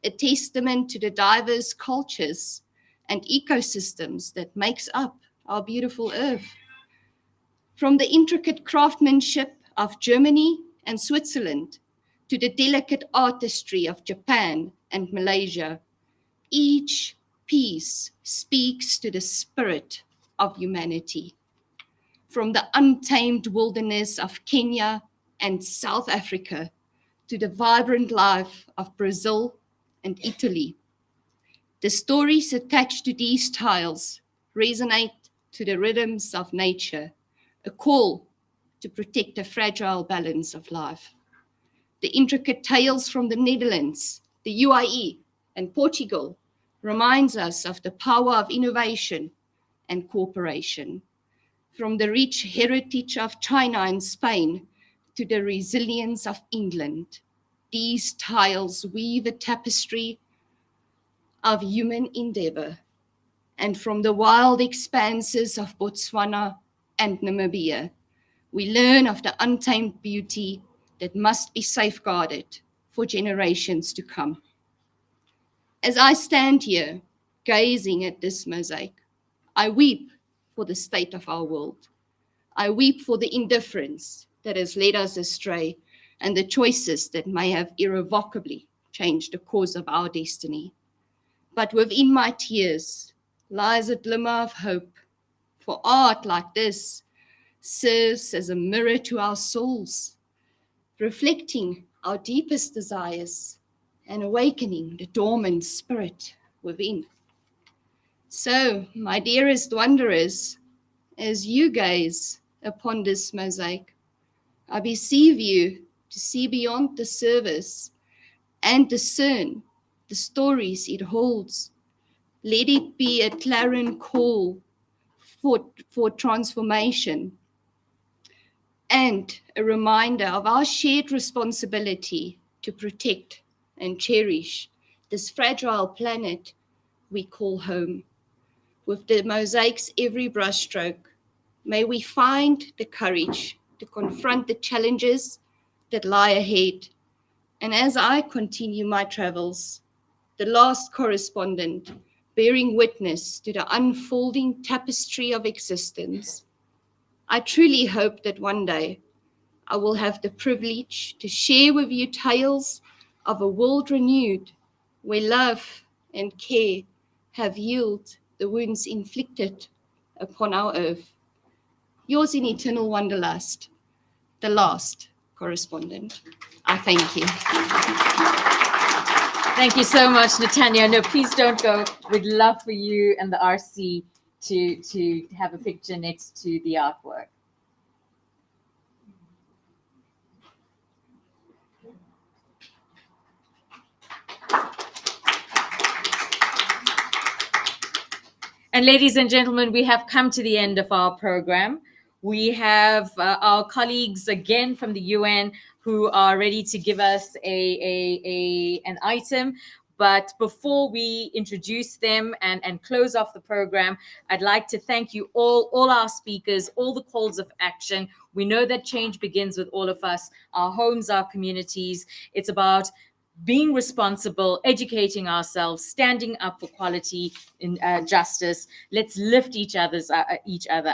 a testament to the diverse cultures and ecosystems that makes up our beautiful earth. From the intricate craftsmanship of Germany and Switzerland to the delicate artistry of Japan and Malaysia, each piece speaks to the spirit of humanity. From the untamed wilderness of Kenya and South Africa to the vibrant life of Brazil and Italy, the stories attached to these tiles resonate to the rhythms of nature, a call to protect the fragile balance of life. The intricate tales from the Netherlands, the UAE, and Portugal reminds us of the power of innovation and cooperation. From the rich heritage of China and Spain to the resilience of England, these tiles weave a tapestry of human endeavor. And from the wild expanses of Botswana and Namibia, we learn of the untamed beauty that must be safeguarded for generations to come. As I stand here gazing at this mosaic, I weep for the state of our world. I weep for the indifference that has led us astray and the choices that may have irrevocably changed the course of our destiny. But within my tears lies a glimmer of hope, for art like this serves as a mirror to our souls, reflecting our deepest desires and awakening the dormant spirit within. So, my dearest wanderers, as you gaze upon this mosaic, I beseech you to see beyond the surface and discern the stories it holds. Let it be a clarion call for transformation and a reminder of our shared responsibility to protect and cherish this fragile planet we call home. With the mosaic's every brushstroke, may we find the courage to confront the challenges that lie ahead. And as I continue my travels, the last correspondent bearing witness to the unfolding tapestry of existence, I truly hope that one day I will have the privilege to share with you tales of a world renewed, where love and care have healed the wounds inflicted upon our earth. Yours in eternal wanderlust, the last correspondent. I thank you. Thank you so much, Natanya. No, please don't go. We'd love for you and the RC to have a picture next to the artwork. And ladies and gentlemen, we have come to the end of our program. We have our colleagues again from the UN who are ready to give us an item. But before we introduce them and close off the program, I'd like to thank you all our speakers, all the calls of action. We know that change begins with all of us, our homes, our communities. It's about being responsible, educating ourselves, standing up for quality in justice. Let's lift each other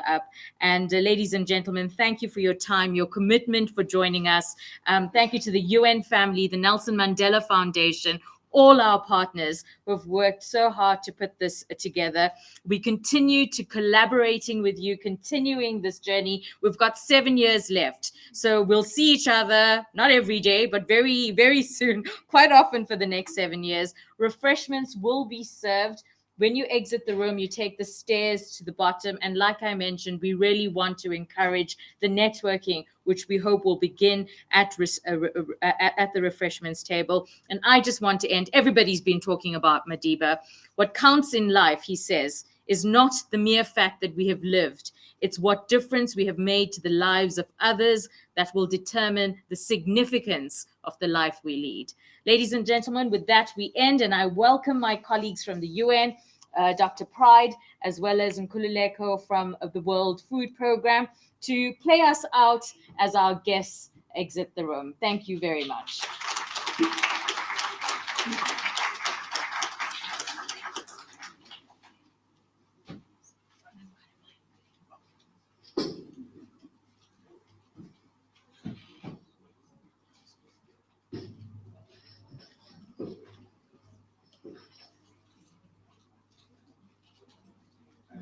up. And ladies and gentlemen, thank you for your time, your commitment, for joining us. Thank you to the UN family, the Nelson Mandela Foundation, all our partners who have worked so hard to put this together. We continue to collaborating with you, continuing this journey. We've got 7 years left. So we'll see each other, not every day, but very, very soon, quite often for the next 7 years. Refreshments will be served. When you exit the room, you take the stairs to the bottom. And like I mentioned, we really want to encourage the networking, which we hope will begin at the refreshments table. And I just want to end. Everybody's been talking about Madiba. What counts in life, he says, is not the mere fact that we have lived. It's what difference we have made to the lives of others that will determine the significance of the life we lead. Ladies and gentlemen, with that, we end, and I welcome my colleagues from the UN, Dr. Pride, as well as Nkululeko from the World Food Programme, to play us out as our guests exit the room. Thank you very much.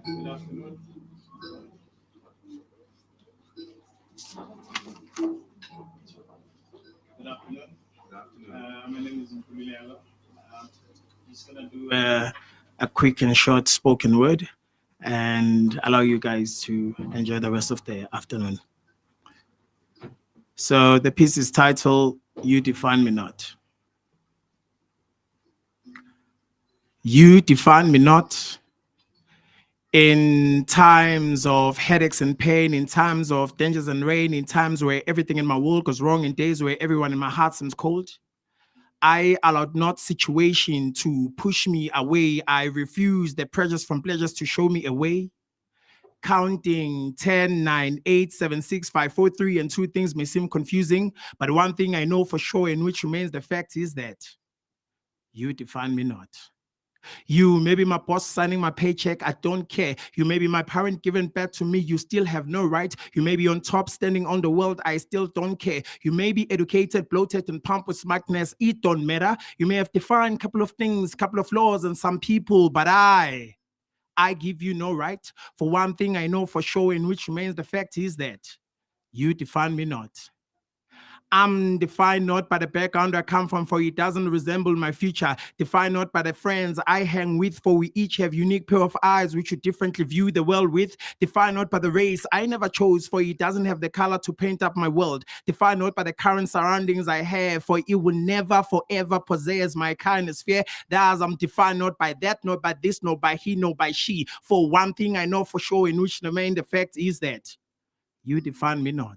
Good afternoon. Good afternoon. My name is Nkululeko. I'm just going to do a quick and short spoken word and allow you guys to enjoy the rest of the afternoon. So the piece is titled, You Define Me Not. You define me not. In times of headaches and pain, in times of dangers and rain, in times where everything in my world goes wrong, in days where everyone in my heart seems cold, I allowed not situation to push me away. I refused the pressures from pleasures to show me a way. Counting 10, 9, 8, 7, 6, 5, 4, 3, and 2 things may seem confusing, but one thing I know for sure and which remains the fact is that you define me not. You may be my boss signing my paycheck, I don't care. You may be my parent giving back to me, you still have no right. You may be on top standing on the world, I still don't care. You may be educated, bloated, and pumped with smartness, it don't matter. You may have defined a couple of things, couple of laws and some people, but I give you no right. For one thing I know for sure, in which remains the fact is that you define me not. I'm defined not by the background I come from, for it doesn't resemble my future. Defined not by the friends I hang with, for we each have unique pair of eyes which you differently view the world with. Defined not by the race I never chose, for it doesn't have the color to paint up my world. Defined not by the current surroundings I have, for it will never forever possess my kindness fear. Thus I'm defined not by that, not by this, not by he, nor by she. For one thing I know for sure, in which the main fact is that you define me not.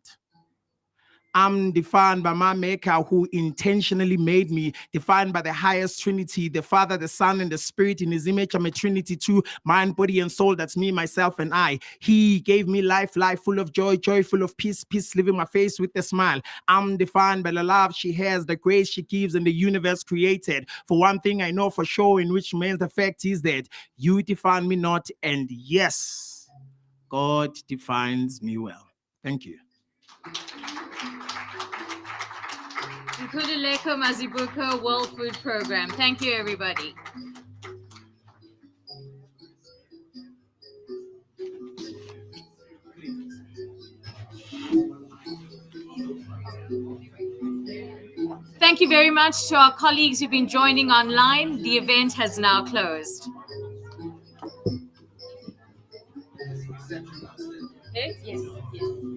I'm defined by my maker who intentionally made me, defined by the highest Trinity, the Father, the Son, and the Spirit. In his image, I'm a Trinity too, mind, body, and soul. That's me, myself, and I. He gave me life, life full of joy, joy full of peace, peace leaving my face with a smile. I'm defined by the love she has, the grace she gives, and the universe created. For one thing I know for sure, in which remains the fact is that you define me not, and yes, God defines me well. Thank you. Nkululeko Mazibuko, World Food Programme. Thank you, everybody. thank you very much to our colleagues who've been joining online. The event has now closed. Okay? Yes.